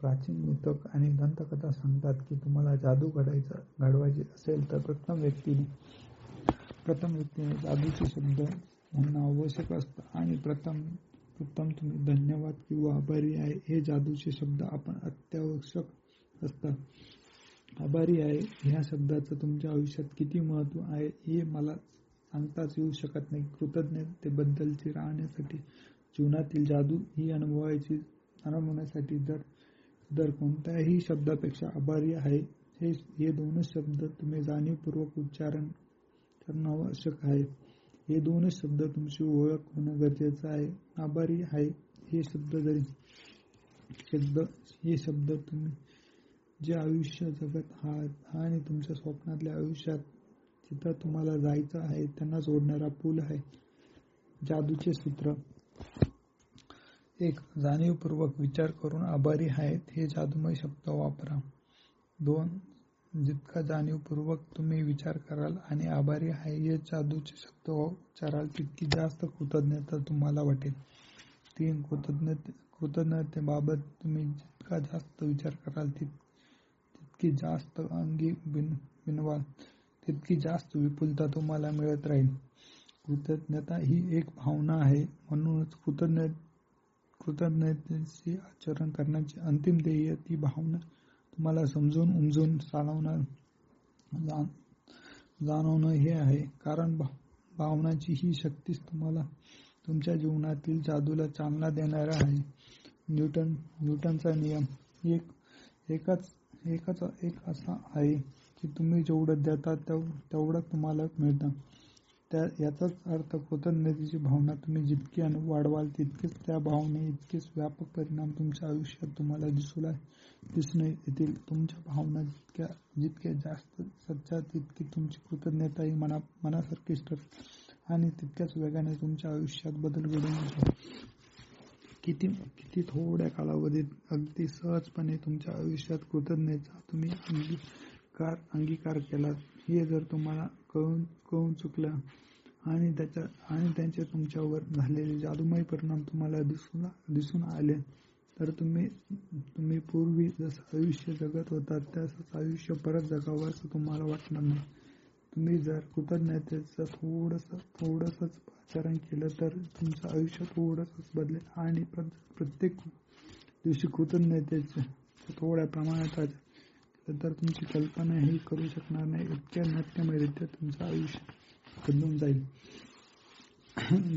प्राचीन मिथक आणि दंतकथा सांगतात की तुम्हाला जादू घडवायची असेल तर प्रथम व्यक्तीने जादूचे शब्द म्हणणं आवश्यक असतं आणि प्रथम तुम्ही धन्यवाद किंवा आभारी आहे हे जादूचे शब्द आपण अत्यावश्यक असतात. आभारी आहे ह्या शब्दाचं तुमच्या आयुष्यात किती महत्त्व आहे हे मला सांगताच येऊ शकत नाही. कृतज्ञतेबद्दलची राहण्यासाठी जीवनातील जादू ही अनुभवण्यासाठी दर कोणत्याही शब्दापेक्षा आभारी आहे हे दोनच शब्द तुम्ही जाणीवपूर्वक उच्चारण करणं आवश्यक आहे. हे दोनच शब्द तुमची ओळख होणं गरजेचं आहे. आभारी आहे हे शब्द तुम्ही जे आयुष्य जगत आहात आणि तुमच्या स्वप्नातल्या आयुष्यात जिथं तुम्हाला जायचं आहे त्यांना जोडणारा पूल आहे. जादूचे सूत्र. 1. जाणीवपूर्वक विचार करून आभारी आहेत हे जादूमय शब्द वापरा. 2. जितका जाणीवपूर्वक तुम्ही विचार कराल आणि आभारी आहे हे जादूचे शब्द उच्चाराल तितकी जास्त कृतज्ञता तुम्हाला वाटेल. 3. कृतज्ञतेबाबत तुम्ही जितका जास्त विचार कराल तितकी जास्त अंगी बिनवाल तितकी जास्त विपुलता तुम्हाला मिळत राहील. कृतज्ञता ही एक भावना आहे. म्हणूनच कृतज्ञतेचे आचरण करण्याचे अंतिम ध्येय ती भावना तुम्हाला समजून उमजून जाणवणं हे आहे. कारण भावनाची ही शक्तीच तुम्हाला तुमच्या जीवनातील जादूला चालना देणार आहे. न्यूटनचा नियम एक असा आहे की तुम्ही जेवढं देता तेवढं तुम्हाला मिळतं. याचाच अर्थ कृतज्ञतेची भावना तुम्ही जितकी वाढवाल तितकेच त्या भावने इतकेच व्यापक परिणाम तुमच्या आयुष्यात तुम्हाला दिसून येतील. तुमच्या भावना जितक्या जास्त सच्चा तितकी तुमची कृतज्ञताही मनासारखीच ठरेल आणि तितक्याच वेगाने तुमच्या आयुष्यात बदल घडून येतो. किती थोड्या कालावधीत अगदी सहजपणे तुमच्या आयुष्यात कृतज्ञतेचा तुम्ही अंगीकार केला. हे जर तुम्हाला कळून चुकलं आणि त्यांचे तुमच्यावर झालेले जादूमय परिणाम तुम्हाला दिसून आले तर तुम्ही पूर्वी जसं आयुष्य जगत होता तसंच आयुष्य परत जगावं असं तुम्हाला वाटणार नाही. तुम्ही जर कृतज्ञतेचं थोडंसंच आचरण केलं तर तुमचं आयुष्य थोडंसंच बदलेल आणि प्रत्येक दिवशी कृतज्ञतेचं थोड्या प्रमाणात आचरण तर तुमची कल्पनाही करू शकणार नाही इतक्या नाट्यमयरित्या तुमचं आयुष्य बदलून जाईल.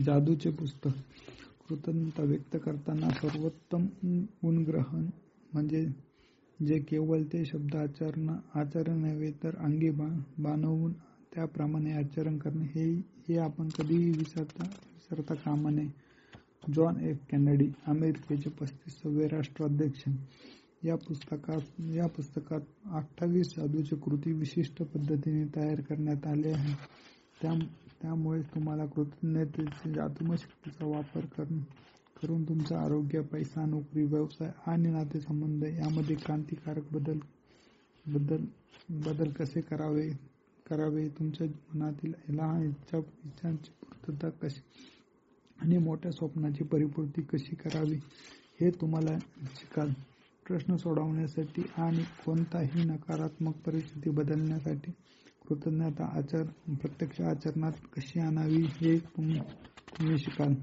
जादूचे पुस्तक. कृतज्ञता व्यक्त करताना सर्वोत्तम गुणग्रहण म्हणजे जे केवळ ते शब्द आचरण नव्हे तर अंगी बाणवून त्याप्रमाणे आचरण करणे हे आपण कधीही विसरता कामा नये. जॉन एफ केनेडी, अमेरिकेचे 35वे राष्ट्राध्यक्ष. या पुस्तकात 28 जादूचे कृती विशिष्ट पद्धतीने तयार करण्यात आले आहे. त्यामुळे तुम्हाला कृतज्ञतेची जादूमय शक्तीचा वापर करून तुमचं आरोग्य, पैसा, नोकरी, व्यवसाय आणि नातेसंबंध यामध्ये क्रांतिकारक बदल कसे करावे, तुमच्या मनातील लहान इच्छांची पूर्तता कशी आणि मोठ्या स्वप्नाची परिपूर्ती कशी करावी हे तुम्हाला शिकाल. प्रश्न सोडवण्यासाठी आणि कोणताही नकारात्मक परिस्थिती बदलण्यासाठी कृतज्ञता प्रत्यक्ष आचरणात कशी आणावी हे तुम्ही शिकाल.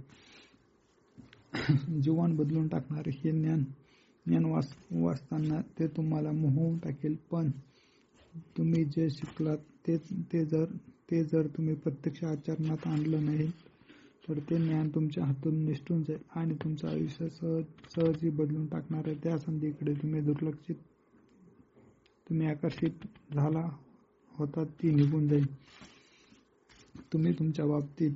जीवन बदलून टाकणारे हे ज्ञान वाचताना ते तुम्हाला मोहून टाकेल, पण तुम्ही जे शिकलात ते जर तुम्ही प्रत्यक्ष आचरणात आणलं नाही तर ते ज्ञान तुमच्या हातून निसटून जाईल आणि तुमचं आयुष्य सहजी बदलून टाकणाऱ्या त्या संधीकडे तुम्ही आकर्षित झाला होता ती निघून जाईल. तुम्ही तुमच्या बाबतीत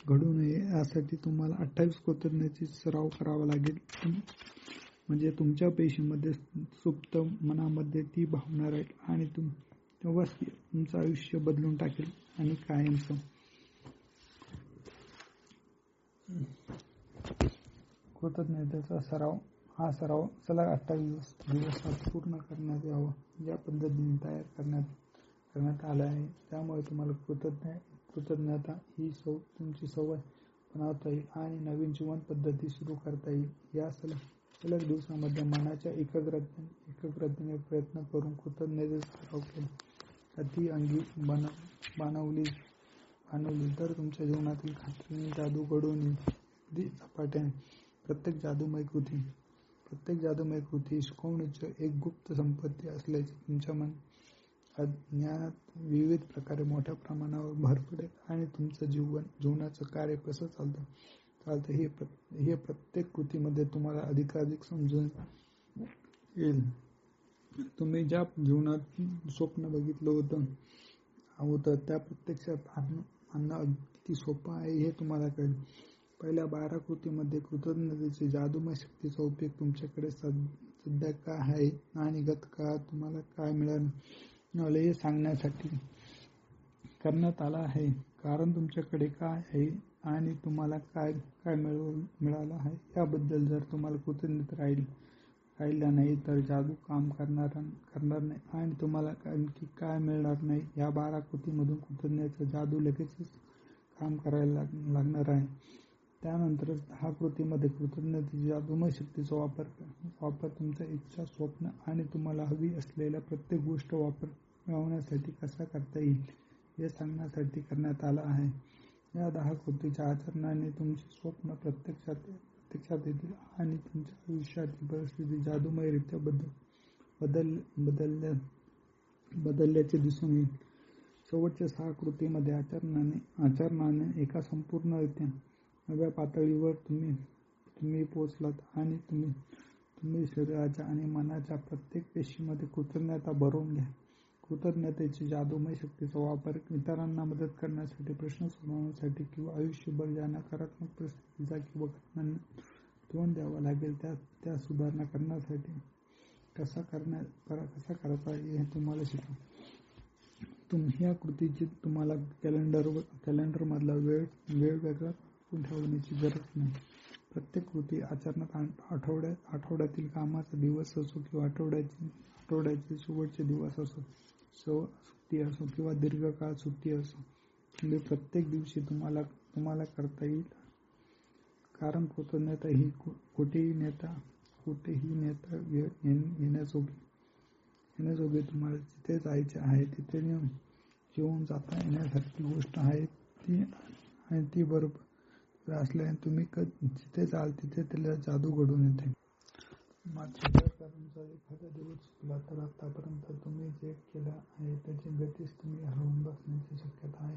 घडू नये यासाठी तुम्हाला 28 कृतज्ञतेचा सराव करावा लागेल. म्हणजे तुमच्या पेशीमध्ये सुप्त मनामध्ये ती भावना राहील आणि तेव्हाच तुमचं आयुष्य बदलून टाकेल आणि कायमचं. कृतज्ञतेचा सराव. हा सराव सलग 28 दिवसात पूर्ण करण्यात यावा. या पद्धतीने तयार करण्यात आला आहे. त्यामुळे तुम्हाला कृतज्ञता ही तुमची सवय बनवता येईल आणि नवीन जीवन पद्धती सुरू करता येईल. या सलग दिवसामध्ये मनाच्या एकाग्रतेने प्रयत्न करून कृतज्ञतेचा सराव केला ती अंगी बाणवली तर तुमच्या जीवनातील खात्रीने जादू घडून येईल. अगदी झपाट्याने. प्रत्येक जादूमय कृती शिकवणीची एक गुप्त संपत्ती असल्याचे तुमच्या ज्ञानात विविध प्रकारे मोठ्या प्रमाणावर भर पडेल आणि तुमचं जीवनाचं कार्य कसं चालतं हे प्रत्येक कृतीमध्ये तुम्हाला अधिकाधिक समजून येईल. तुम्ही ज्या जीवनात स्वप्न बघितलं होतं त्या प्रत्यक्षात आणणं किती सोपं आहे हे तुम्हाला कळेल. पहिल्या 12 कृतीमध्ये कृतज्ञतेची जादूमय शक्तीचा उपयोग तुमच्याकडे सध्या काय आहे आणि गत काळात तुम्हाला काय मिळालं हे सांगण्यासाठी करण्यात आला आहे. कारण तुमच्याकडे काय आहे आणि तुम्हाला काय मिळालं आहे याबद्दल जर तुम्हाला कृतज्ञता राहिल्या नाही तर जादू काम करणार नाही आणि तुम्हाला आणखी काय मिळणार नाही. या 12 कृतीमधून कृतज्ञतेचं जादू लगेचच काम करायला लागणार आहे. त्यानंतरच 10 कृतीमध्ये कृतज्ञतेची जादूमय शक्तीचा वापर तुमच्या इच्छा, स्वप्न आणि तुम्हाला हवी असलेल्या प्रत्येक गोष्ट मिळवण्यासाठी कसा करता येईल हे सांगण्यासाठी करण्यात आला आहे. या 10 कृतीच्या आचरणाने तुमची स्वप्न प्रत्यक्षात येतील आणि तुमच्या आयुष्यातील परिस्थिती जादूमयरित्या बदलल्याचे दिसून येईल. शेवटच्या 6 कृतीमध्ये आचरणाने एका संपूर्णरित्या नव्या पातळीवर तुम्ही पोहोचलात आणि तुम्ही शरीराच्या आणि मनाच्या प्रत्येक पेशीमध्ये कृतज्ञता भरवून घ्या. कृतज्ञतेची जादूमय शक्तीचा वापर इतरांना मदत करण्यासाठी, प्रश्न सोडवण्यासाठी किंवा आयुष्यभर ज्या नकारात्मक परिस्थितीचा किंवा घटनांना तोंड द्यावं लागेल त्या सुधारणा करण्यासाठी कसा करायचा हे तुम्हाला शिका. ह्या कृतीची तुम्हाला कॅलेंडरमधला वेळ वेगळा करून ठेवण्याची गरज नाही. प्रत्येक कृती आचरणात आठवड्यातील कामाचा दिवस असो किंवा आठवड्याचे शेवटचे दिवस असो, सुट्टी असो किंवा दीर्घकाळ सुट्टी असो, तुम्ही प्रत्येक दिवशी तुम्हाला करता येईल. कारण कृतज्ञता ही कुठेही नेता येण्याजोगी तुम्हाला जिथे जायचे आहे तिथे येऊन जाता येण्यासारखी गोष्ट आहे ती बरोबर असल्याने तुम्ही जिथे जाल तिथे त्याला जादू घडून येते. मात्र जर का तुमचा एखादा दिवस चुकला तर आतापर्यंत तुम्ही जे केलं आहे त्याची गतीच तुम्ही हरवून बसण्याची शक्यता आहे.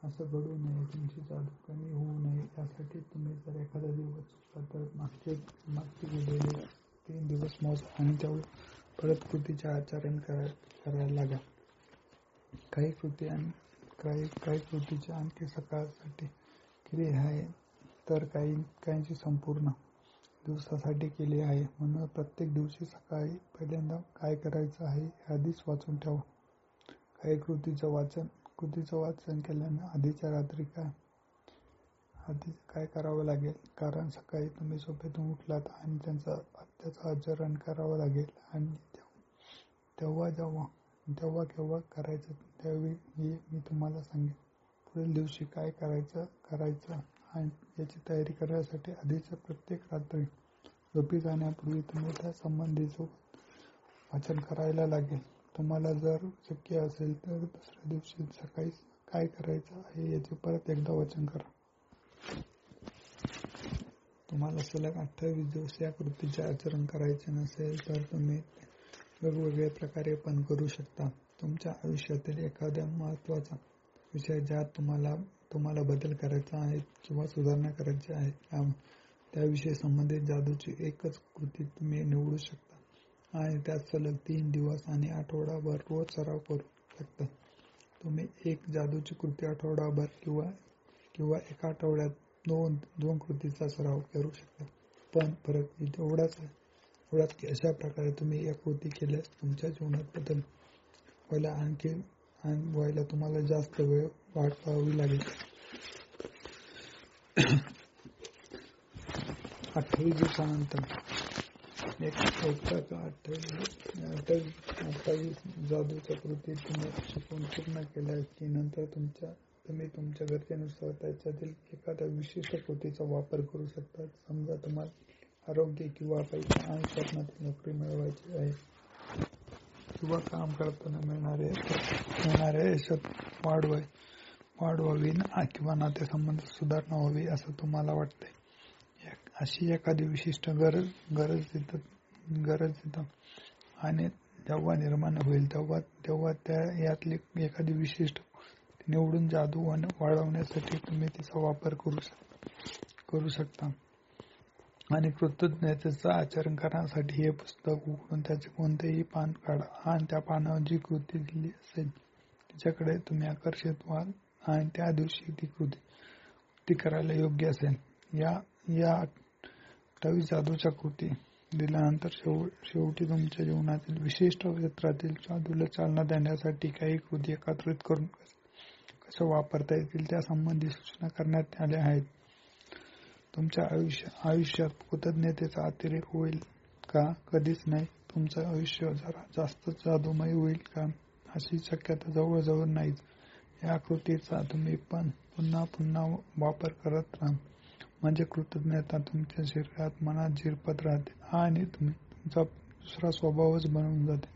असं असं घडू नये, तुमची जादू कमी होऊ नये यासाठी तुम्ही जर एखादा दिवस चुकला तर मागचे गेलेले 3 दिवस मोजा आणि तेवढं परत कृतीचे आचरण करायला लागा. काही कृतीचे आणखी सकाळसाठी केली आहे तर काहींची संपूर्ण दिवसासाठी केली आहे. म्हणून प्रत्येक दिवशी सकाळी पहिल्यांदा काय करायचं आहे हे आधीच वाचून ठेवा. काही कृतीचं वाचन केल्यानं आधीच्या रात्री काय करावं लागेल, कारण सकाळी तुम्ही झोपेतून उठलात आणि त्याचं आचरण करावं लागेल आणि तेव्हा केव्हा करायचं त्यावेळी मी तुम्हाला सांगेन. पुढील दिवशी काय करायचं आणि याची तयारी करण्यासाठी आधीच्या प्रत्येक रात्री झोपी जाण्यापूर्वी तुम्ही त्या संबंधीसोबत वाचन करायला लागेल. तुम्हाला जर शक्य असेल तर दुसऱ्या दिवशी सकाळी काय करायचं आहे याचे परत एकदा वाचन करा. तुम्हाला सलग 28 दिवस या कृतीचे आचरण करायचे नसेल तर तुम्ही वेगवेगळ्या प्रकारे पण करू शकता. तुमच्या आयुष्यातील एखाद्या महत्त्वाचा विषय ज्यात तुम्हाला बदल करायचा आहे किंवा सुधारणा करायची आहे त्याविषयी संबंधित जादूची एकच कृती तुम्ही निवडू शकता आणि त्यात सलग 3 दिवस आणि आठवडाभर रोज सराव करू शकता. तुम्ही एक जादूची कृती आठवडाभर किंवा एका आठवड्यात दोन कृतीचा सराव करू शकता. पण फरक एवढाच की अशा प्रकारे तुम्ही या कृती केल्यास तुमच्या जीवनात बदल व्हायला तुम्हाला जास्त वेळ वाट पाहावी लागेल. 28 दिवसानंतर 28 जादूच्या कृती तुम्ही शिकून पूर्ण केल्या की नंतर तुम्ही तुमच्या गरजेनुसार त्याच्यातील एखाद्या विशिष्ट कृतीचा वापर करू शकता. समजा तुम्हाला आरोग्य किंवा पैसा आणि स्वप्नातील नोकरी मिळवायची आहे किंवा काम करताना मिळणाऱ्या यशात वाढ व्हावी किंवा नातेसंबंध सुधारणा व्हावी असं तुम्हाला वाटतंय. अशी एखादी विशिष्ट गरज तिथं आणि जेव्हा निर्माण होईल तेव्हा यातली एखादी विशिष्ट निवडून जादू वाढवण्यासाठी तुम्ही तिचा वापर करू शकता. आणि कृतज्ञतेचं आचरण करण्यासाठी हे पुस्तक उघडून त्याचे कोणतेही पान काढा आणि त्या पानावर जी कृती दिली असेल तिच्याकडे तुम्ही आकर्षित व्हाल आणि त्या दिवशी ती कृती करायला योग्य असेल. या 28 जादूच्या कृती दिल्यानंतर शेवटी तुमच्या जीवनातील विशिष्ट क्षेत्रातील जादूला चालना देण्यासाठी काही कृती एकत्रित करून कशा वापरता येतील त्या संबंधी सूचना करण्यात आल्या आहेत. तुमच्या आयुष्यात कृतज्ञतेचा अतिरेक होईल का? कधीच नाही. तुमचं आयुष्य जरा जास्त जादूमय होईल का? अशी शक्यता जवळजवळ नाहीच. या कृतीचा तुम्ही पण पुन्हा वापर करत राहा म्हणजे कृतज्ञता तुमच्या शरीरात मनात झिरपत राहते आणि तुमचा दुसरा स्वभावच बनवून जाते.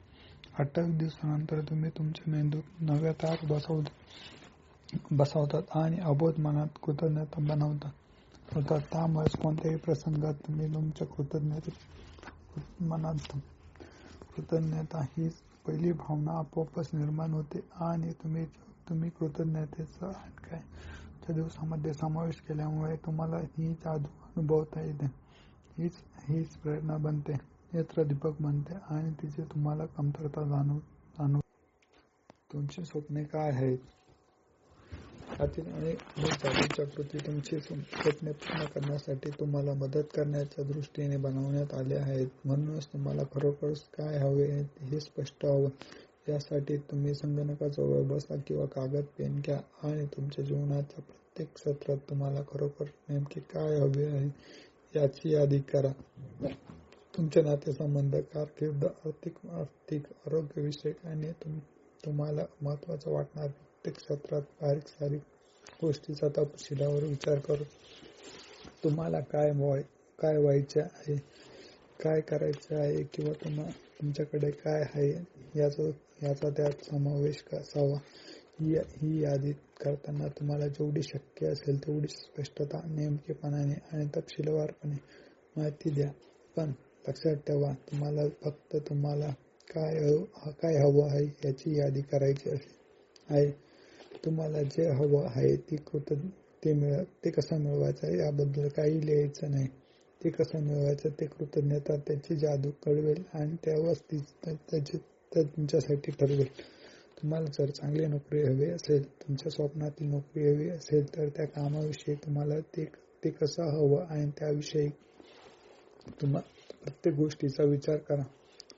28 दिवसानंतर तुम्ही तुमच्या मेंदूत नव्या तार बसवतात आणि अबोध मनात कृतज्ञता बनवतात. त्यामुळेच कोणत्याही प्रसंगात तुम्ही तुमच्या कृतज्ञता ही पहिली भावना आपोआपच निर्माण होते आणि तुम्ही कृतज्ञतेचा च्या दिवसामध्ये समावेश केल्यामुळे तुम्हाला ही जादू अनुभवता येते. हीच प्रेरणा बनते, नेत्रदीपक बनते आणि तिची तुम्हाला कमतरता जाणवते. तुमची स्वप्ने काय आहेत? यातील अनेक जादूच्या कृती तुमची स्वप्ने पूर्ण करण्यासाठी तुम्हाला मदत करण्याच्या दृष्टीने बनवण्यात आल्या आहेत. म्हणूनच तुम्हाला खरोखर काय हवे हे स्पष्ट हवं. यासाठी तुम्ही संगणकाजवळ बसा किंवा कागद पेन घ्या आणि तुमच्या जीवनाच्या प्रत्येक क्षेत्रात तुम्हाला खरोखर नेमके काय हवे आहे याची यादी करा. तुमचे नातेसंबंध, कारकीर्द, आर्थिक आरोग्यविषयक आणि तुम्हाला महत्त्वाचं वाटणाऱ्या प्रत्येक क्षेत्रात बारीक सारीक गोष्टीचा तपशिलावर विचार करू. तुम्हाला काय व्हायचे आहे, काय करायचे आहे किंवा तुमच्याकडे काय आहे याचा त्यात समावेश असावा. ही यादी करताना तुम्हाला जेवढी शक्य असेल तेवढी स्पष्टता, नेमकेपणाने आणि तपशीलवारपणे माहिती द्या. पण लक्षात ठेवा, तुम्हाला फक्त तुम्हाला काय हवं आहे याची यादी करायची आहे. तुम्हाला जे हवं आहे ते कसं मिळवायचं याबद्दल काही लिहायचं नाही. ते कसं मिळवायचं ते कृतज्ञता त्याची जादू कळवेल आणि त्यावर तुमच्यासाठी ठरवेल. तुम्हाला जर चांगली नोकरी हवी असेल, तुमच्या स्वप्नातील नोकरी हवी असेल तर त्या कामाविषयी तुम्हाला ते कसं हवं आणि त्याविषयी प्रत्येक गोष्टीचा विचार करा.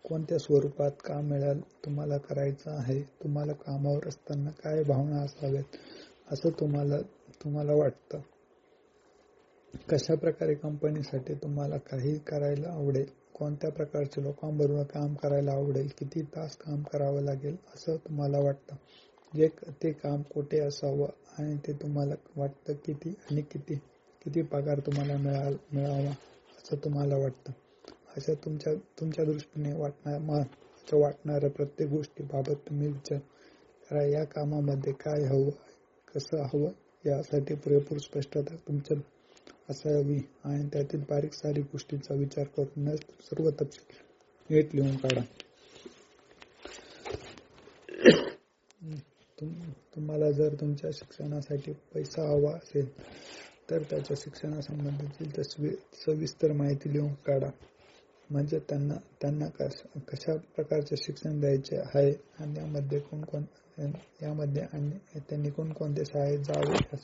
कोणत्या स्वरूपात काम मिळाल तुम्हाला करायचं आहे, तुम्हाला कामावर असताना काय भावना असाव्यात असं तुम्हाला वाटतं. कशा प्रकारे कंपनीसाठी तुम्हाला काही करायला आवडेल, कोणत्या प्रकारच्या लोकांबरोबर काम करायला आवडेल, किती तास काम करावं लागेल असं तुम्हाला वाटतं. ते काम कुठे असावं आणि ते तुम्हाला वाटतं किती पगार तुम्हाला मिळावा असं तुम्हाला वाटतं. अशा तुमच्या दृष्टीने वाटणाऱ्या प्रत्येक गोष्टीबाबत तुम्ही विचार करा. या कामामध्ये काय हवं, कसं हवं यासाठी पुरेपूर स्पष्टता तुमच्या असावी आणि त्यातील बारीक सारीक गोष्टींचा विचार करून सर्व तपशील नीट लिहून काढा. तुम्हाला जर तुमच्या शिक्षणासाठी पैसा हवा असेल तर त्याच्या शिक्षणासंबंधीची सविस्तर माहिती लिहून काढा. म्हणजे त्यांना कशा प्रकारचे शिक्षण द्यायचे आहे आणि यामध्ये त्यांनी कोणकोणत्या शाळेत जावे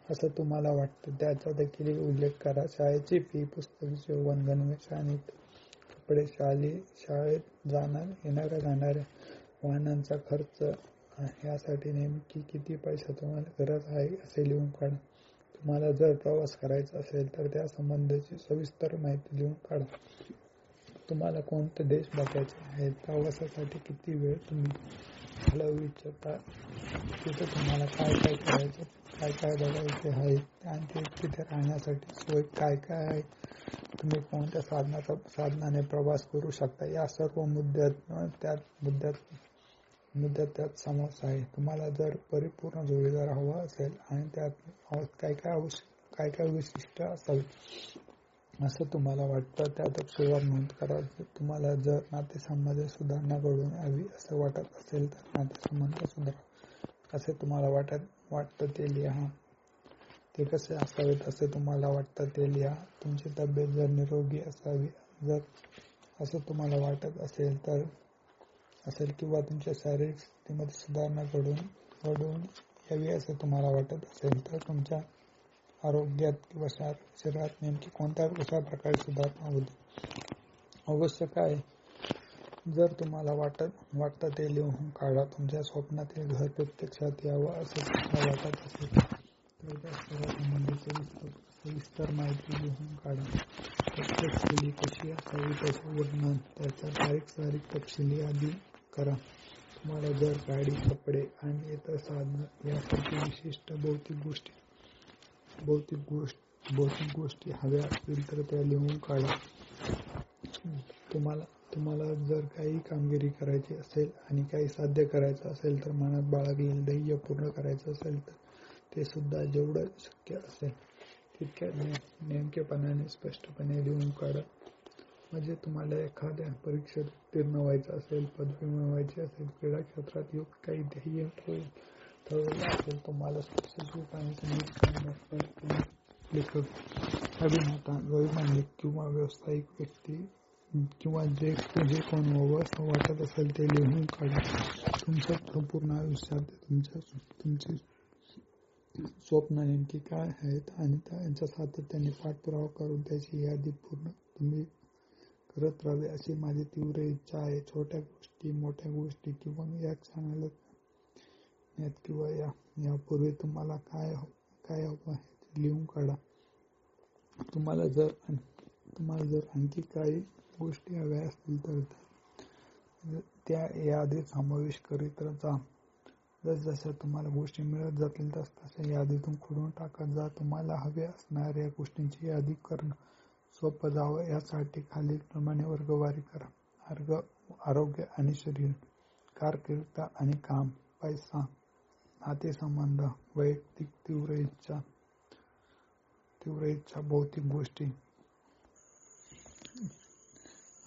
असं तुम्हाला वाटतं त्याचा देखील उल्लेख करा. शाळेची फी, पुस्तके, जेवण, गणवेश आणि कपडे, शाळेत येणाऱ्या जाणाऱ्या वाहनांचा खर्च यासाठी नेमकी किती पैसा तुम्हाला गरज आहे असे लिहून काढा. तुम्हाला जर प्रवास करायचा असेल तर त्या संबंधीची सविस्तर माहिती लिहून काढा. तुम्हाला कोणते देश बघायचे आहेत, प्रवासासाठी किती वेळ तुम्ही घालवू इच्छिता, तिथे तुम्हाला काय करायचं, काय बघायचे आहे आणि तिथे राहण्यासाठी सोय काय आहे, तुम्ही कोणत्या साधनाने प्रवास करू शकता या सर्व मुद्द्यात त्यात समावेश आहे. तुम्हाला जर परिपूर्ण जोडीदार हवा असेल आणि त्यात काय वैशिष्ट्य असावी असं तुम्हाला वाटतं त्या तपशिलावर नोंद करा. तुम्हाला जर नातेसंबंध सुधारणा घडून यावी असं वाटत असेल तर नातेसंबंध सुधारा असे तुम्हाला वाटतं ते लिहा. ते कसे असावेत असे तुम्हाला वाटतं ते लिहा. तुमची तब्येत जर निरोगी असावी जर असं तुम्हाला वाटत असेल किंवा तुमच्या शारीरिक स्थितीमध्ये सुधारणा घडून यावी असं तुम्हाला वाटत असेल तर तुमच्या आरोग्यात किंवा शरीरात नेमकी कशा प्रकारे सुधारणा होते आवश्यक आहे. जर तुम्हाला वाटतं ते लिहून काढा. तुमच्या स्वप्नातील घर प्रत्यक्षात यावं असं तुम्हाला वाटत असेल तर त्या संबंधीची सविस्तर माहिती लिहून काढा. प्रत्येक खोली कशी असावी त्याचे वर्णन, त्याच्या बारीक तपशील यादी करा. तुम्हाला जर गाडी, कपडे आणि इतर साधनं यासारखी विशिष्ट भौतिक गोष्टी हव्या असतील तर त्या लिहून काढा. तुम्हाला जर काही कामगिरी करायची असेल आणि काही साध्य करायचं असेल तर मनात बाळगलेलं ध्येय पूर्ण करायचं असेल तर ते सुद्धा जेवढं शक्य असेल तितक्या नेमकेपणाने स्पष्टपणे लिहून काढा. म्हणजे तुम्हाला एखाद्या परीक्षेत उत्तीर्ण व्हायचं असेल, पदवी मिळवायची असेल, क्रीडा क्षेत्रात काही ध्येय ठरवलं असेल, तुम्हाला शिक्षक आणि लेखक, अभिनेता, वैज्ञानिक किंवा व्यावसायिक व्यक्ती किंवा जे कोण व्हावं असं वाटत असेल ते लिहून काढा. तुमच्या संपूर्ण आयुष्यात तुमची स्वप्न नेमकी काय आहेत आणि त्यांचा सातत्याने पाठपुरावा करून त्याची यादी तुम्ही करत राहावी अशी माझी तीव्र इच्छा आहे. छोट्या गोष्टी, मोठ्या गोष्टी किंवा या क्षणाला किंवा यापूर्वी तुम्हाला काय हवं आहे ते लिहून काढा. तुम्हाला जर आणखी काही गोष्टी हव्या असतील तर त्या यादीत समावेश करीत जा. जसजशा तुम्हाला गोष्टी मिळत जातील तसतशा यादीतून खोडून टाकत जा. तुम्हाला हव्या असणाऱ्या गोष्टींची यादी करणं सोपं जावं यासाठी खालीलप्रमाणे वर्गवारी करा. आरोग्य आणि शरीर, कारकीर्द आणि काम, पैसा, नातेसंबंध, वैयक्तिक तीव्र इच्छा, भौतिक गोष्टी.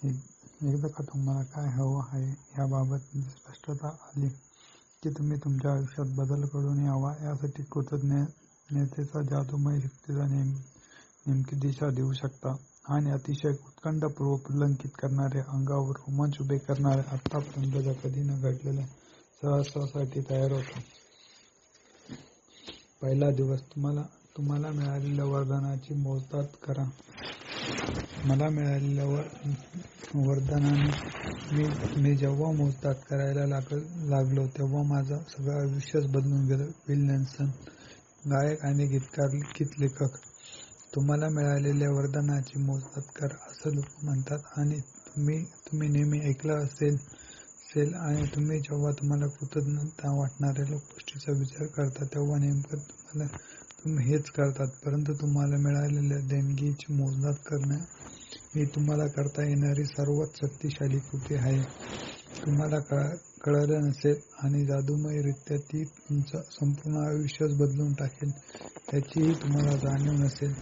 एकदा का तुम्हाला काय हवं आहे याबाबत स्पष्टता आली की तुम्ही तुमच्या आयुष्यात बदल घडून यावा यासाठी कृतज्ञतेचा जादूमय शक्तीचा नेमकी दिशा देऊ शकता. आणि अतिशय उत्कंठापूर्वक उल्लंघित करणारे, अंगावर रोमांच उभे करणारे, आतापर्यंतच्या कधी न घडलेल्या साहसासाठी तयार होता. पहिला दिवस. तुम्हाला मिळालेल्या वरदानाची मोजदाद करा. मला मिळालेल्या वरदानाने मी जेव्हा मोजदाद करायला लागलो तेव्हा माझं सगळं आयुष्यच बदलून गेलं. विल नेल्सन, गायक आणि गीतलेखक. तुम्हाला मिळालेल्या वरदानाची मोजदाद करा असं लोक म्हणतात, आणि तुम्ही नेहमी ऐकलं असेल आणि तुम्ही जेव्हा तुम्हाला कृतज्ञता वाटणाऱ्या गोष्टीचा विचार करता तेव्हा नेमकं तुम्ही हेच करतात. परंतु तुम्हाला मिळालेल्या देणगीची मोजदाद करणं ही तुम्हाला करता येणारी सर्वात शक्तिशाली कृती आहे. तुम्हाला कळलं नसेल आणि जादूमयरित्या ती तुमचं संपूर्ण आयुष्यच बदलून टाकेल याचीही तुम्हाला जाणीव नसेल.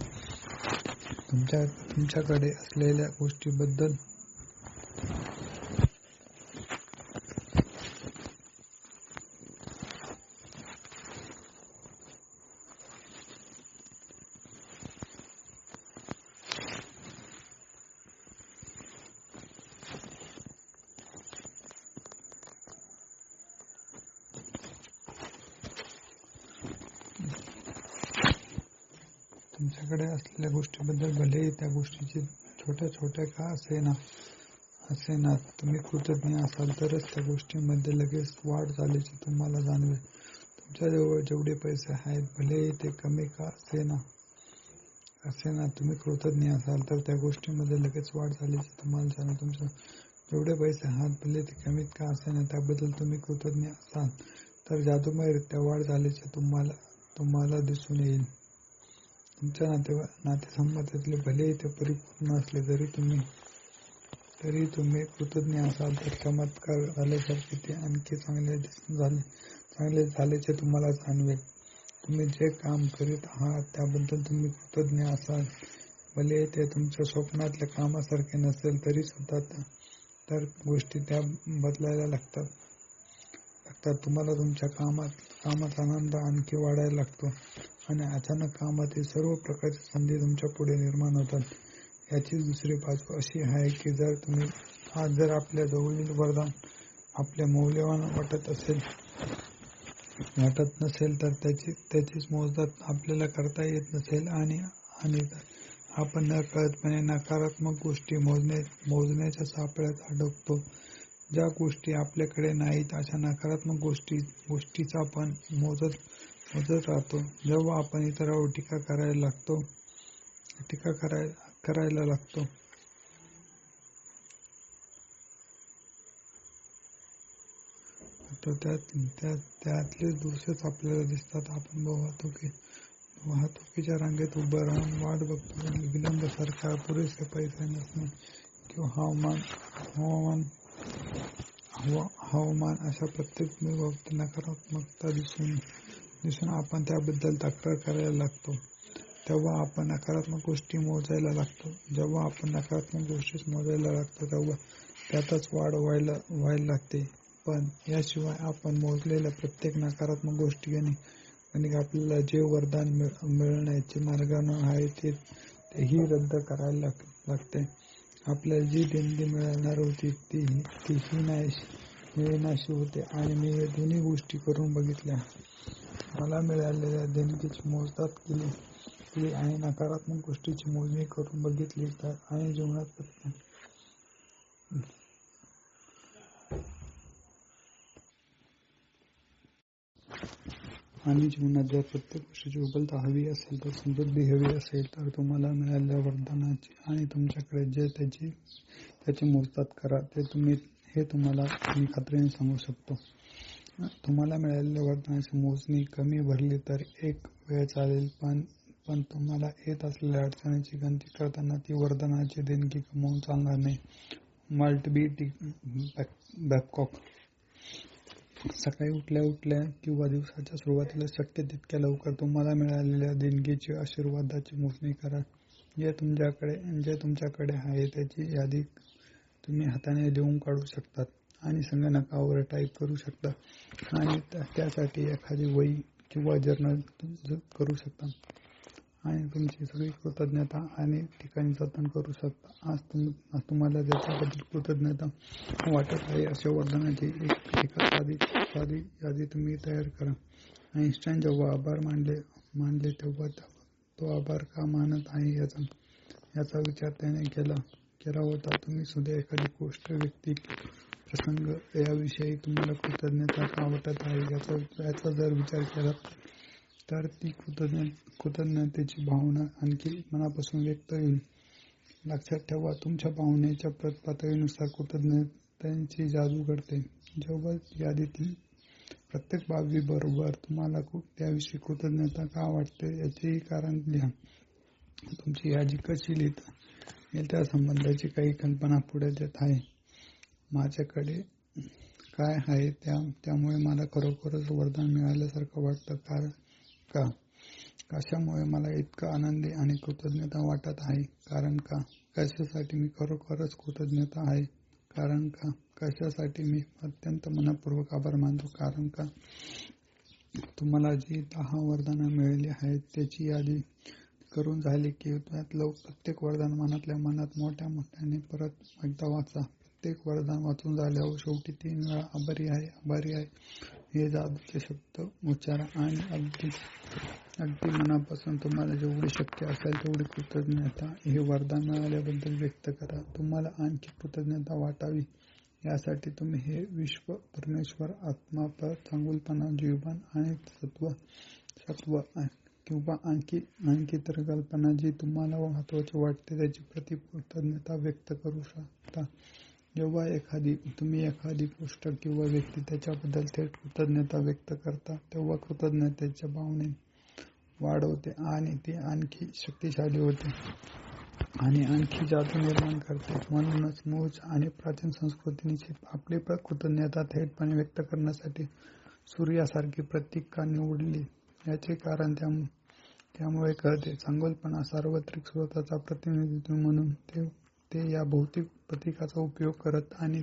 तुमच्याकडे असलेल्या गोष्टीबद्दल भलेही त्या गोष्टीची छोट्या का असेना तुम्ही कृतज्ञ असाल तरच त्या गोष्टीमध्ये लगेच वाढ झाल्याचे तुम्हाला जाणवेल. तुमच्याजवळ जेवढे पैसे आहेत भलेही ते कमी का असेना तुम्ही कृतज्ञ असाल तर त्या गोष्टीमध्ये लगेच वाढ झाल्याचे तुम्हाला जाणवेल. तुमच्या जेवढे पैसे आहेत भले ते कमीत का असेना त्याबद्दल तुम्ही कृतज्ञ असाल तर जादूमयरित्या वाढ झाल्याचे तुम्हाला दिसून येईल. तुमच्या नातेसंबंधातले भलेही ते परिपूर्ण असले तरी तुम्ही कृतज्ञ असाल तर चमत्कार झाल्यासारखे ते आणखी चांगले झाल्याचे तुम्हाला जाणवेल. तुम्ही जे काम करीत आहात त्याबद्दल तुम्ही कृतज्ञ असाल भलेही ते तुमच्या स्वप्नातल्या कामासारखे नसेल तरी सुद्धा तर गोष्टी त्या बदलायला लागतात. तुम्हाला तुमच्या कामात आनंद आणखी वाढायला लागतो आणि अचानक कामातील सर्व प्रकारच्या संधी तुमच्या पुढे निर्माण होतात. याची दुसरी बाजू अशी आहे की जर आपल्या जवळील वरदान आपले मौल्यवान वाटत नसेल तर त्याचीच मोजदाद आपल्याला करता येत नसेल आणि आपण नकळतपणे नकारात्मक गोष्टी मोजण्याच्या सापळ्यात अडकतो. ज्या गोष्टी आपल्याकडे नाहीत अशा नकारात्मक गोष्टीच आपण मोजत राहतो. जेव्हा आपण इतरांवर टीका करायला लागतो त्यातलेच दोषच आपल्याला दिसतात. आपण वाहतुकीच्या रांगेत उभं राहून वाट बघतो. विलंब, सरकार, पुरेसे पैसे नसणे किंवा हवामान अशा प्रत्येक बाबतीत नकारात्मकता दिसून आपण त्याबद्दल तक्रार करायला लागतो. तेव्हा आपण नकारात्मक गोष्टी मोजायला लागतो. जेव्हा आपण नकारात्मक गोष्टीच मोजायला लागतो तेव्हा त्यातच वाढ व्हायला लागते. पण याशिवाय आपण मोजलेल्या प्रत्येक नकारात्मक गोष्टी आणि आपल्याला जे वरदान मिळण्याचे मार्गाने आहे तेही रद्द करायला लागते. आपल्याला जी देणगी मिळणार होती तीही मिळेनाशी होते. आणि मी हे दोन्ही गोष्टी करून बघितल्या. मला मिळालेल्या देणगीची मोजदाद केली आणि नकारात्मक गोष्टीची मोजणी करून बघितली आणि जीवनात जर प्रत्येक गोष्टीची उबलता हवी असेल तर समृद्धी हवी असेल तर तुम्हाला मिळालेल्या वरदानाची आणि तुमच्याकडे जे त्याची मोजदाद करा. हे तुम्हाला मी खात्रीने सांगू शकतो. तुम्हाला मिळालेल्या वरदानाची मोजणी कमी भरली तर एक वेळ चालेल, पण तुम्हाला येत असलेल्या अडचणीची गणती करताना ती वरदानाची देणगी गमावून चालणार नाही. माल्ट बी बॅबकॉक. सकाळी उठल्या किंवा दिवसाच्या सुरुवातीला शक्य तितक्या लवकर तुम्हाला मिळालेल्या देणगीची आशीर्वादाची मोजणी करा. जे तुमच्याकडे आहे त्याची यादी तुम्ही हाताने लिहून काढू शकतात. आणि संगणकावर टाईप करू शकता आणि त्यासाठी एखादी वही किंवा जर्नल करू शकता आणि तुमची सगळी कृतज्ञता आणि ठिकाणी जतन करू शकता. आज तुम्हाला ज्याच्याबद्दल कृतज्ञता वाटत आहे अशा वरदानाची एका साधी यादी तुम्ही तयार करा. आइन्स्टाईन जेव्हा आभार मानले तेव्हा तो आभार का मानत आहे याचा विचार त्याने केला होता. तुम्ही सुद्धा एखादी गोष्ट, व्यक्ती, प्रसंग याविषयी तुम्हाला कृतज्ञता का वाटत आहे याचा जर विचार केला तर ती कृतज्ञतेची भावना आणखी मनापासून व्यक्त होईल. लक्षात ठेवा, तुमच्या भावनेच्या पातळीनुसार कृतज्ञतेची जादू घडते. जेव्हा यादीतील प्रत्येक बाबीबरोबर तुम्हाला त्याविषयी कृतज्ञता का वाटते याचेही कारण लिहा. तुमची यादी कशी लिहिता येईल त्या संबंधाची काही कल्पना पुढे देत आहे. माझ्याकडे काय आहे त्यामुळे मला खरोखरच वरदान मिळाल्यासारखं वाटतं का? कशामुळे मला इतकं आनंदी आणि कृतज्ञता वाटत आहे? कारण का? कशासाठी मी खरोखरच कृतज्ञता आहे? कारण का? कशासाठी मी अत्यंत मनपूर्वक आभार मानतो? कारण का? तुम्हाला जी 10 वरदानं मिळाली आहेत त्याची यादी करून झाली की त्यातलं प्रत्येक वरदान मनातल्या मनात मोठ्याने परत एकदा वाचा. प्रत्येक वरदान वाचून झाल्यावर शेवटी 3 वेळा आभारी आहे हे जादूचे शब्द उच्चारा आणि अगदी मनापासून तुम्हाला जेवढी शक्य असेल तेवढी कृतज्ञता हे वरदान मिळाल्याबद्दल व्यक्त करा. तुम्हाला आणखी कृतज्ञता वाटावी यासाठी तुम्ही हे विश्व, परमेश्वर, आत्मा, चांगुलपणा, जीवन आणि सत्व किंवा आणखी तर कल्पना जी तुम्हाला महत्वाची वाटते त्याची कृतज्ञता व्यक्त करू शकता. जेव्हा तुम्ही एखादी गोष्ट किंवा व्यक्ती त्याच्याबद्दल थेट कृतज्ञता व्यक्त करता तेव्हा कृतज्ञतेच्या भावनेत वाढ होते आणि ती आणखी शक्तिशाली होते आणि आणखी जादू निर्माण करते. म्हणूनच मूळच्या आणि प्राचीन संस्कृतींनी आपली कृतज्ञता थेटपणे व्यक्त करण्यासाठी सूर्यासारखी प्रतीक का निवडली याचे कारण त्यामुळे कळते. चांगुलपणा सार्वत्रिक स्रोताचा प्रतिनिधित्व म्हणून ते या भौतिक प्रतीकाचा उपयोग करत आणि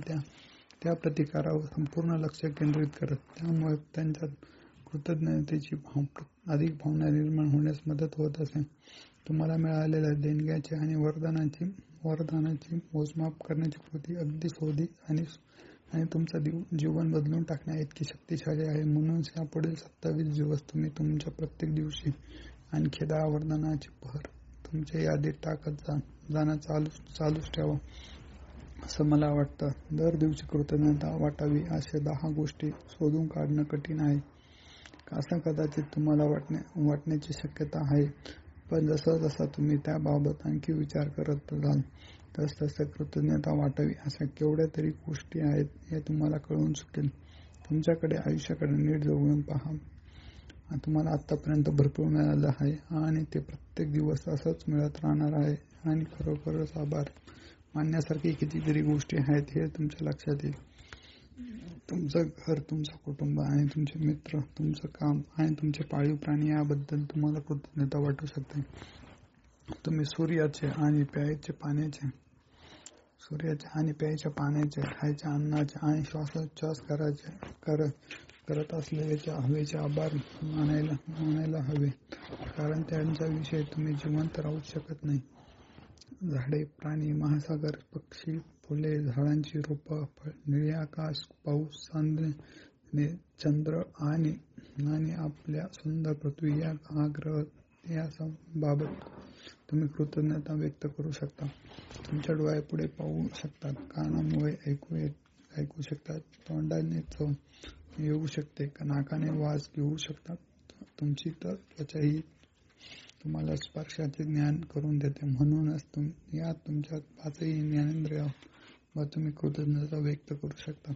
त्या प्रतिकारावर संपूर्ण लक्ष केंद्रित करत. त्यामुळे त्यांच्यात कृतज्ञतेची अधिक भावना निर्माण होण्यास मदत होत असे. तुम्हाला मिळालेल्या देणग्याची आणि वरदानाची मोजमाप करण्याची कृती अगदी सोधी आणि तुमचं जीवन बदलून टाकण्या इतकी शक्तिशाली आहे. म्हणून यापुढील 27 दिवस तुम्ही तुमच्या प्रत्येक दिवशी आणखी 10 वरदानाची भर तुमच्या यादीत टाकत जाणं चालूच ठेवा असं मला वाटतं. दर दिवशी कृतज्ञता वाटावी अशा 10 गोष्टी शोधून काढणं कठीण आहे असं कदाचित तुम्हाला वाटण्याची शक्यता आहे. पण जसा तुम्ही त्याबाबत आणखी विचार करत जाल तसं कृतज्ञता वाटावी अशा केवढ्या तरी गोष्टी आहेत हे तुम्हाला कळून चुकेल. तुमच्याकडे आयुष्याकडे नीट जवळून पहा. तुम्हाला आतापर्यंत भरपूर मिळालं आहे आणि ते प्रत्येक दिवस असंच मिळत राहणार आहे आणि खरोखरच आभार मानण्यासारखी कितीतरी गोष्टी आहेत हे तुमच्या लक्षात येईल. तुमचं घर, तुमचं कुटुंब आणि तुमचे मित्र, तुमचं काम आणि तुमचे पाळीव प्राणी याबद्दल तुम्हाला कृतज्ञता वाटू शकते. तुम्ही सूर्याचे आणि प्यायच्या पाण्याचे, खायच्या अन्नाचे आणि श्वासोच्छ्वास करत असलेल्या हवेचे आभार मानायला हवे, कारण त्यांच्याविषयी तुम्ही जिवंत राहू शकत नाही. झाडे, प्राणी, महासागर, पक्षी, फुले, झाडांची रोपं, निळे आकाश, पाऊस, चांदणे, चंद्र आणि आपल्या सुंदर पृथ्वी या ग्रह बाबत तुम्ही कृतज्ञता व्यक्त करू शकता. तुमच्या डोळ्यापुढे पाहू शकतात, कानामुळे ऐकू शकतात, तोंडाने चव येऊ शकते, नाकाने वास घेऊ शकतात. तुमची त्वचाही तुम्हाला स्पर्शाचे ज्ञान करून देते. म्हणूनच या तुमच्या 5ही ज्ञानेंद्रियांवर तुम्ही कृतज्ञता व्यक्त करू शकता.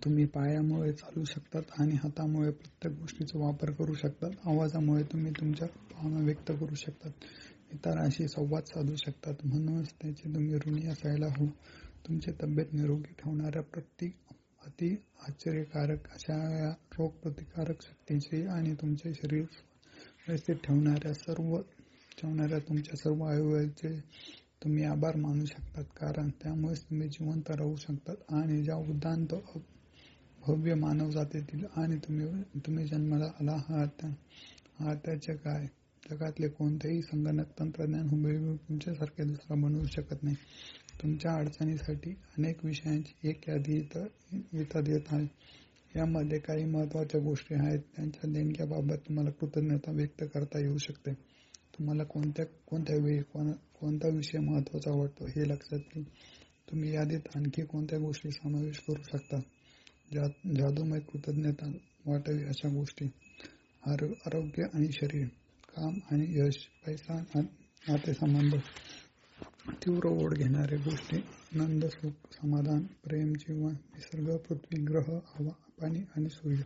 तुम्ही पायामुळे चालू शकतात आणि हातामुळे प्रत्येक गोष्टीचा वापर करू शकतात. आवाजामुळे तुम्ही तुमच्या भावना व्यक्त करू शकतात, इतरांशी संवाद साधू शकतात. म्हणूनच त्याचे तुम्ही ऋणी असायला हवं. तुमची तब्येत निरोगी ठेवणाऱ्या अति आश्चर्यकारक अशा या रोगप्रतिकारक शक्तीचे आणि तुमचे शरीर व्यवस्थित ठेवणाऱ्या तुमच्या सर्व अवयवांचे तुम्ही आभार मानू शकतात, कारण त्यामुळेच तुम्ही जिवंत राहू शकतात आणि ज्या उदांत भव्य मानव जातीतील आणि तुम्ही जन्माला आला आहात त्याचे काय. जगातले कोणतेही संगणक तंत्रज्ञान हुबेहूब तुमच्यासारखे दुसरा बनवू शकत नाही. तुमच्या अडचणीसाठी अनेक विषयांची एक यादी इथं येत आहे. यामध्ये काही महत्त्वाच्या गोष्टी आहेत. त्यांच्या देणग्याबाबत तुम्हाला कृतज्ञता व्यक्त करता येऊ शकते. तुम्हाला कोणत्या वेळी कोणता विषय महत्त्वाचा वाटतो हे लक्षात घेऊन तुम्ही यादीत आणखी कोणत्या गोष्टी समावेश करू शकता. जादूमय कृतज्ञता वाटावी अशा गोष्टी: आरोग्य आणि शरीर, काम आणि यश, पैसा, नातेसंबंध, तीव्र ओढ घेणाऱ्या गोष्टी, आनंद, सुख, समाधान, प्रेम, जीवन, निसर्ग, पृथ्वी, ग्रह, हवा, पाणी आणि सूर्य,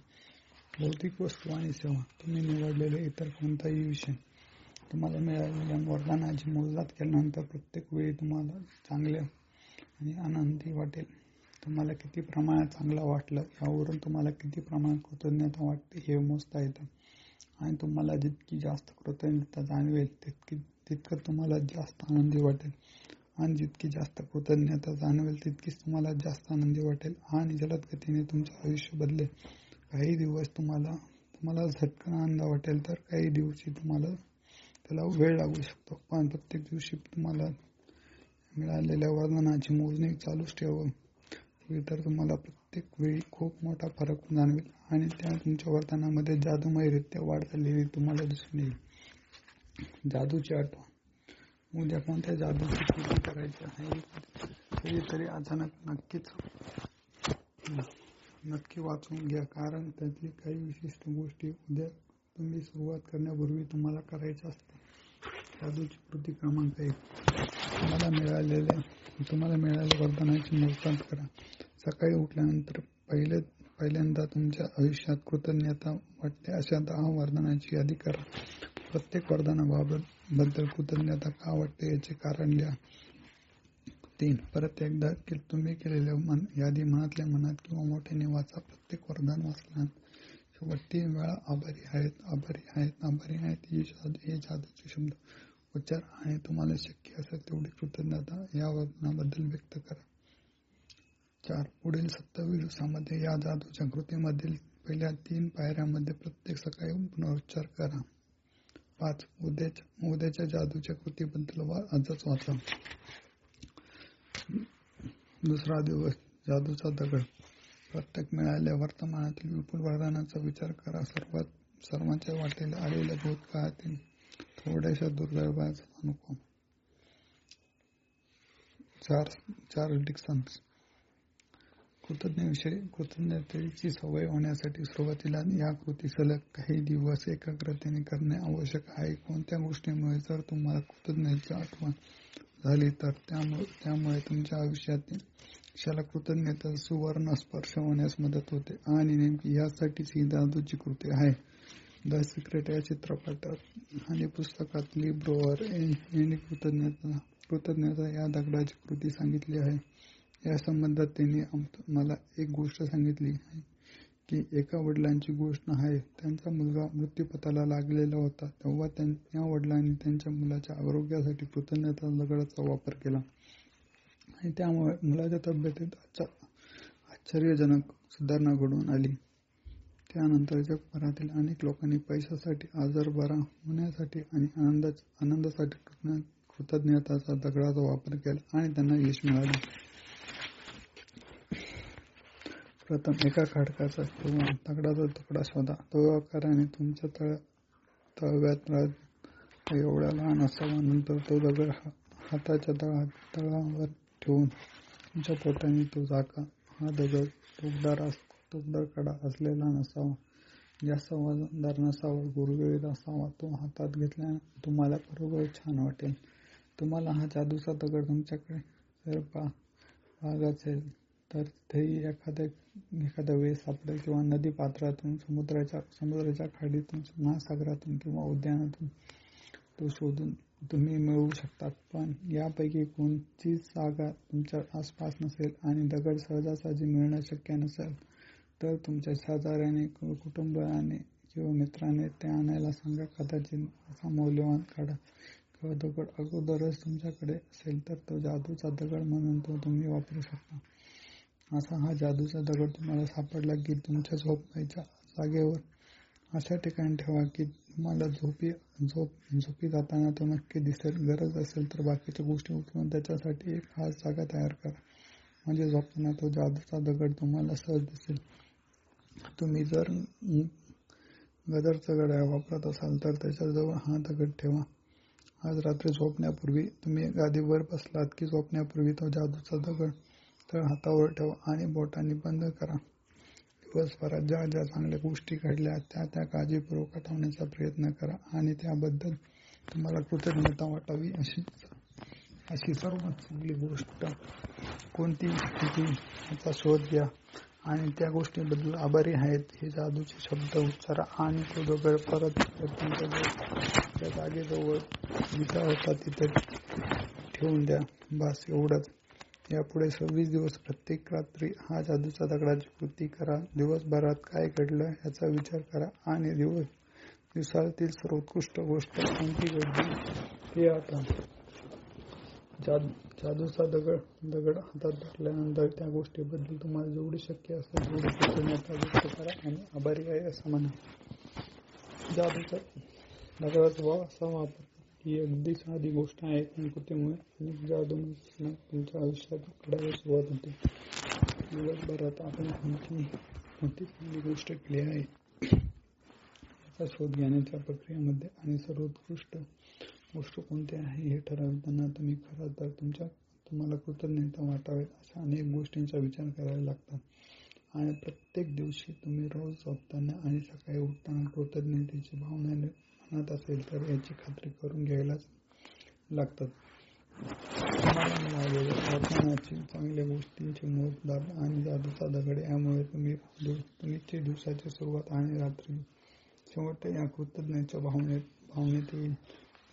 भौतिक वस्तू आणि सेवा. तुम्ही निवडलेले इतर कोणताही विषय. तुम्हाला मिळालेल्या वरदानाची मोजदाद केल्यानंतर प्रत्येक वेळी तुम्हाला चांगले आणि आनंदी वाटेल. तुम्हाला किती प्रमाणात चांगलं वाटलं यावरून तुम्हाला किती प्रमाणात कृतज्ञता वाटते हे मोजता येतं. आणि तुम्हाला जितकी जास्त कृतज्ञता जाणवेल तितकं तुम्हाला जास्त आनंदी वाटेल. आणि जितकी जास्त कृतज्ञता जाणवेल तितकीच तुम्हाला जास्त आनंदी वाटेल आणि जलद गतीने तुमचं आयुष्य बदलेल. काही दिवस तुम्हाला झटकन आनंद वाटेल, तर काही दिवशी तुम्हाला त्याला वेळ लागू शकतो. पण प्रत्येक दिवशी तुम्हाला मिळालेल्या वरदानाची मोजणी चालूच ठेवली तर तुम्हाला प्रत्येक वेळी खूप मोठा फरक जाणवेल आणि त्या तुमच्या वर्तनामध्ये जादूमयरित्या वाढ झालेली तुम्हाला दिसून येईल. जादूची आठवण: उद्या कोणत्या जादूची कृती करायची आहे कधीतरी अचानक नक्की वाचून घ्या, कारण त्यातली काही विशिष्ट गोष्टी उद्या तुम्ही सुरुवात करण्यापूर्वी तुम्हाला करायच्या असतात. जादूची कृती क्रमांक 1: तुम्हाला मिळालेल्या वरदानाची मोजदाद करा. सकाळी उठल्यानंतर पहिल्यांदा तुमच्या आयुष्यात कृतज्ञता वाटते अशा 10 वरदानांची यादी करा. प्रत्येक वरदानाबद्दल कृतज्ञता का वाटते याचे कारण लिहा. 3. परत एकदा तुम्ही केलेल्या यादी मनातल्या मनात किंवा मोठ्याने वाचा. प्रत्येक वरदान वाचल्यानंतर शेवट 3 वेळा आभारी आहेत, आभारी आहेत, आभारी आहेत हे जादूचे शब्द उच्चार आणि तुम्हाला शक्य असेल तेवढी कृतज्ञता या वरदानाबद्दल व्यक्त करा. 4. पुढील 27 दिवसांमध्ये या जादूच्या कृतीमधील पहिल्या 3 पायऱ्यांमध्ये प्रत्येक सकाळी पुनरुच्चार करा. 5. उद्याच्या जादूच्या कृतीबद्दल आजच वाचा. दुसरा दिवस: जादूचा दगड. प्रत्येक मिळालेल्या वर्तमानातील विपुल वरदानाचा विचार करा. सर्वांच्या वाटेला आलेल्या भूतकाळातील थोड्याशा दुर्दैवाचा अनुभव. Charles Dickens. कृतज्ञतेची सवय होण्यासाठी सुरुवातीला या कृती सलग काही दिवस एकाग्रतेने करणे आवश्यक आहे. कोणत्या गोष्टीमुळे जर तुम्हाला कृतज्ञतेची आठवण झाली तर त्यामुळे तुमच्या आयुष्यातील क्षणाला कृतज्ञतेचा सुवर्ण स्पर्श होण्यास मदत होते आणि नेमकी यासाठीच ही जादूची कृती आहे. द सिक्रेट या चित्रपटात आणि पुस्तकात ली ब्रोअर यांनी कृतज्ञता या दगडाची कृती सांगितली आहे. या संबंधात त्यांनी मला एक गोष्ट सांगितली आहे की एका वडिलांची गोष्ट आहे. त्यांचा मुलगा मृत्यूपथाला लागलेला होता तेव्हा त्या वडिलांनी त्यांच्या मुलाच्या आरोग्यासाठी कृतज्ञता दगडाचा वापर केला आणि त्यामुळे मुलाच्या तब्येतीत आश्चर्यजनक सुधारणा घडून आली. त्यानंतर जगभरातील अनेक लोकांनी पैशासाठी, आजार बरा होण्यासाठी आणि आनंदासाठी कृतज्ञताचा दगडाचा वापर केला आणि त्यांना यश मिळाले. प्रथम एका खडकाचा किंवा दगडाचा तुकडा शोधा. तो आकाराने तुमच्या तळव्यात एवढा लहान असावा. नंतर तो दगड हाताच्या तळावर ठेवून तुमच्या बोटांनी तो झाका. हा दगड टोकदार कडा असलेला नसावा, जास्त वजनदार नसावा, गुळगुळीत असावा. तो हातात घेतल्यानंतर तुम्हाला खरोखर छान वाटेल. तुम्हाला हा जादूचा दगड तुमच्याकडे जर भाग असेल तर तिथेही एखाद्या वेळेस सापडेल किंवा नदी पात्रातून, समुद्राच्या खाडीतून, महासागरातून किंवा उद्यानातून तो शोधून तुम्ही मिळवू शकतात. पण यापैकी कोणतीच जागा तुमच्या आसपास नसेल आणि दगड सहजासहजी मिळणं शक्य नसेल तर तुमच्या शेजाऱ्याने, कुटुंबाने किंवा मित्राने ते आणायला सांगा. कदाचित असा मौल्यवान किंवा दगड अगोदरच तुमच्याकडे असेल तर तो जादूचा दगड म्हणून तो तुम्ही वापरू शकता. असा हा जादूचा दगड तुम्हाला सापडला की तुमच्या झोपायच्या जागेवर अशा ठिकाणी ठेवा की तुम्हाला झोपी जाताना तो नक्की दिसेल. गरज असेल तर बाकीच्या गोष्टी उचलून त्याच्यासाठी एक खास जागा तयार करा, म्हणजे झोपताना तो जादूचा दगड तुम्हाला सहज दिसेल. तुम्ही जर गदरचा घड्याळ वापरत असाल तर त्याच्याजवळ हा दगड ठेवा. आज रात्री झोपण्यापूर्वी तुम्ही गादीवर बसलात की झोपण्यापूर्वी तो जादूचा दगड तर हातावर ठेवा आणि बोटांनी बंद करा. दिवसभरात ज्या ज्या चांगल्या गोष्टी घडल्या त्या काळजीपूर्वक आठवण्याचा प्रयत्न करा आणि त्याबद्दल तुम्हाला कृतज्ञता वाटावी अशी सर्वात चांगली गोष्ट कोणती होती याचा शोध घ्या आणि त्या गोष्टीबद्दल आभारी आहेत हे जादूचे शब्द उच्चारा आणि तो दगड परत तुमच्या जागेजवळ जिथं होता तिथे ठेवून द्या. बस एवढंच. यापुढे 26 दिवस प्रत्येक रात्री हा जादूच्या दगडाची कृती करा. दिवसभरात काय घडलं याचा विचार करा आणि दिवसातील सर्वोत्कृष्ट गोष्ट कोणती घडली हे आता. जादूचा दगड हातात धरल्यानंतर त्या गोष्टीबद्दल तुम्हाला जेवढी शक्य असेल तेवढी कृतज्ञता व्यक्त करा आणि आभारी आहे असं म्हणा. जादूचा दगडाचा असा वापर ही अगदी साधी गोष्ट आहे पण कृतीमुळे अनेक जादू तुमच्या आयुष्यात घडायला सुरुवात होते. दिवसभरात आपण कोणती चांगली गोष्ट केली आहे याचा शोध घेण्याच्या प्रक्रियेमध्ये आणि सर्वोत्कृष्ट गोष्ट कोणती आहे हे ठरवताना तुम्ही खरं तर तुम्हाला कृतज्ञता वाटावेत अशा अनेक गोष्टींचा विचार करायला लागतात आणि प्रत्येक दिवशी तुम्ही रोज झोपताना आणि सकाळी उठताना कृतज्ञतेची भावना मनात असेल तर याची खात्री करून घ्यायलाच लागतात. तुम्हाला मिळालेल्या वर्तनाची चांगल्या गोष्टींची मोजदाद आणि जादूचा दगड यामुळे तुमची दिवसाची सुरुवात आणि रात्री शेवट या कृतज्ञतेच्या भावनेत येईल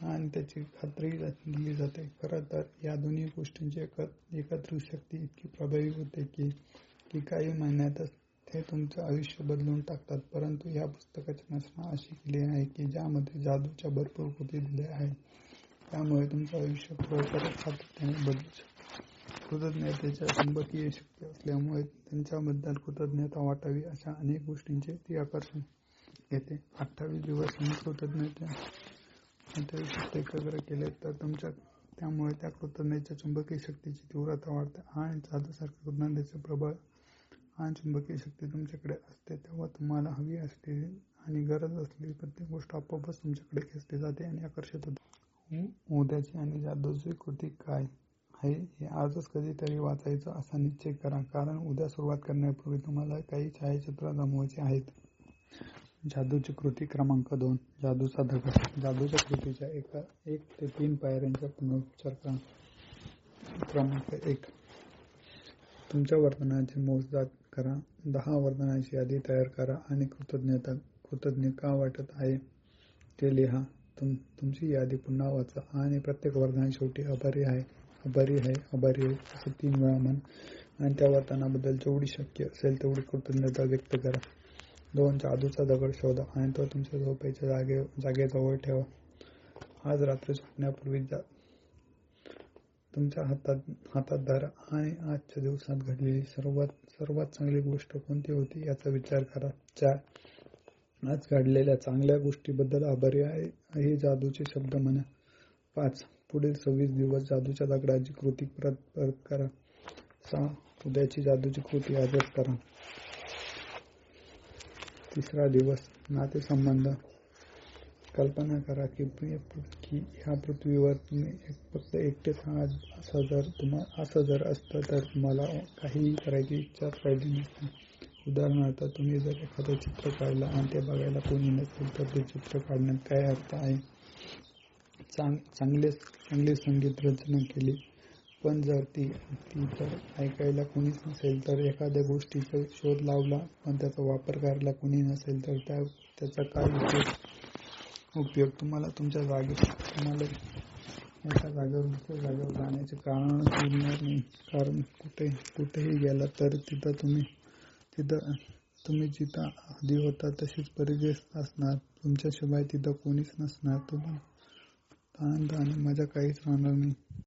आणि त्याची खात्री दिली जाते. खरं तर या दोन्ही गोष्टींची एकत्रित शक्ती इतकी प्रभावी होते की काही महिन्यातच ते तुमचं आयुष्य बदलून टाकतात. परंतु या पुस्तकाची रचना अशी केली आहे की ज्यामध्ये जादूच्या भरपूर कृती दिल्या आहेत त्यामुळे तुमचं आयुष्य खरोखरच सातत्याने बदलू शकते. कृतज्ञतेच्या चुंबकीय शक्ती असल्यामुळे त्यांच्याबद्दल कृतज्ञता वाटावी अशा अनेक गोष्टींचे ती आकर्षण घेते. 28 दिवस तुम्ही कृतज्ञतेच्या शक्ती एकत्र केले तर त्यामुळे त्या कृतज्ञतेच्या चुंबकीय शक्तीची तीव्रता वाढते आणि जादूसारख्या कृतज्ञतेचे प्रबळ आणि चुंबकीय शक्ती तुमच्याकडे असते तेव्हा तुम्हाला हवी असलेली आणि गरज असलेली प्रत्येक गोष्ट आपोआपच तुमच्याकडे खेचली जाते आणि आकर्षित होते. उद्याची आणि जादूची कृती काय आहे हे आजच कधीतरी वाचायचं असा निश्चय करा कारण उद्या सुरुवात करण्यापूर्वी तुम्हाला काही छायाचित्र जमवायचे आहेत. जादूची कृती क्रमांक 2 जादूचा दगड. जादूच्या कृतीच्या 1 ते 3 पायऱ्यांचा पुनरुच्चार करा. क्रमांक 1 तुमच्या वर्तनाची मोजदाद करा. 10 वर्तनाची यादी तयार करा आणि कृतज्ञ का वाटत आहे ते लिहा. तुमची यादी पुन्हा वाचा आणि प्रत्येक वर्तनाच्या शेवटी आभारी आहे असं 3 वेळा म्हणा आणि त्या वर्तनाबद्दल जेवढी शक्य असेल तेवढी कृतज्ञता व्यक्त करा. 2 जादूचा दगड शोधा आणि तो तुमच्या झोपायच्या जागेजवळ ठेवा. आज रात्री झोपण्यापूर्वी तुमच्या हातात धरा आणि आजच्या दिवसात घडलेली सर्वात चांगली गोष्ट कोणती होती याचा विचार करा. 4 आज घडलेल्या चांगल्या गोष्टीबद्दल आभारी आहे हे जादूचे शब्द म्हणा. 5 पुढील 26 दिवस जादूच्या दगडाची कृती परत करा. 6 उद्याची जादूची कृती आजच करा. 3रा दिवस नातेसंबंध. कल्पना करा की ह्या पृथ्वीवर तुम्ही फक्त एकटेच आहात. असं जर असतं तर तुम्हाला काहीही करायची इच्छाच राहिली नसती. उदाहरणार्थ तुम्ही जर एखादं चित्र काढलं आणि ते बघायला कोणी नसेल तर ते चित्र काढण्यात काय अर्थ आहे. चांगले संगीत रचना केली पण जर ती जर ऐकायला कोणीच नसेल तर एखाद्या गोष्टीचा शोध लावला पण त्याचा वापर करायला कोणी नसेल तर त्याचा काय उपयोग. तुम्हाला एका जागेवर दुसऱ्या जागेवर जाण्याचे कारणच उरणार नाही कारण कुठेही गेला तर तिथं तुम्ही जिथं आधी होता तशीच परिस्थिती असणार. तुमच्याशिवाय तिथं कोणीच नसणार. आनंद आणि मजा काहीच राहणार नाही.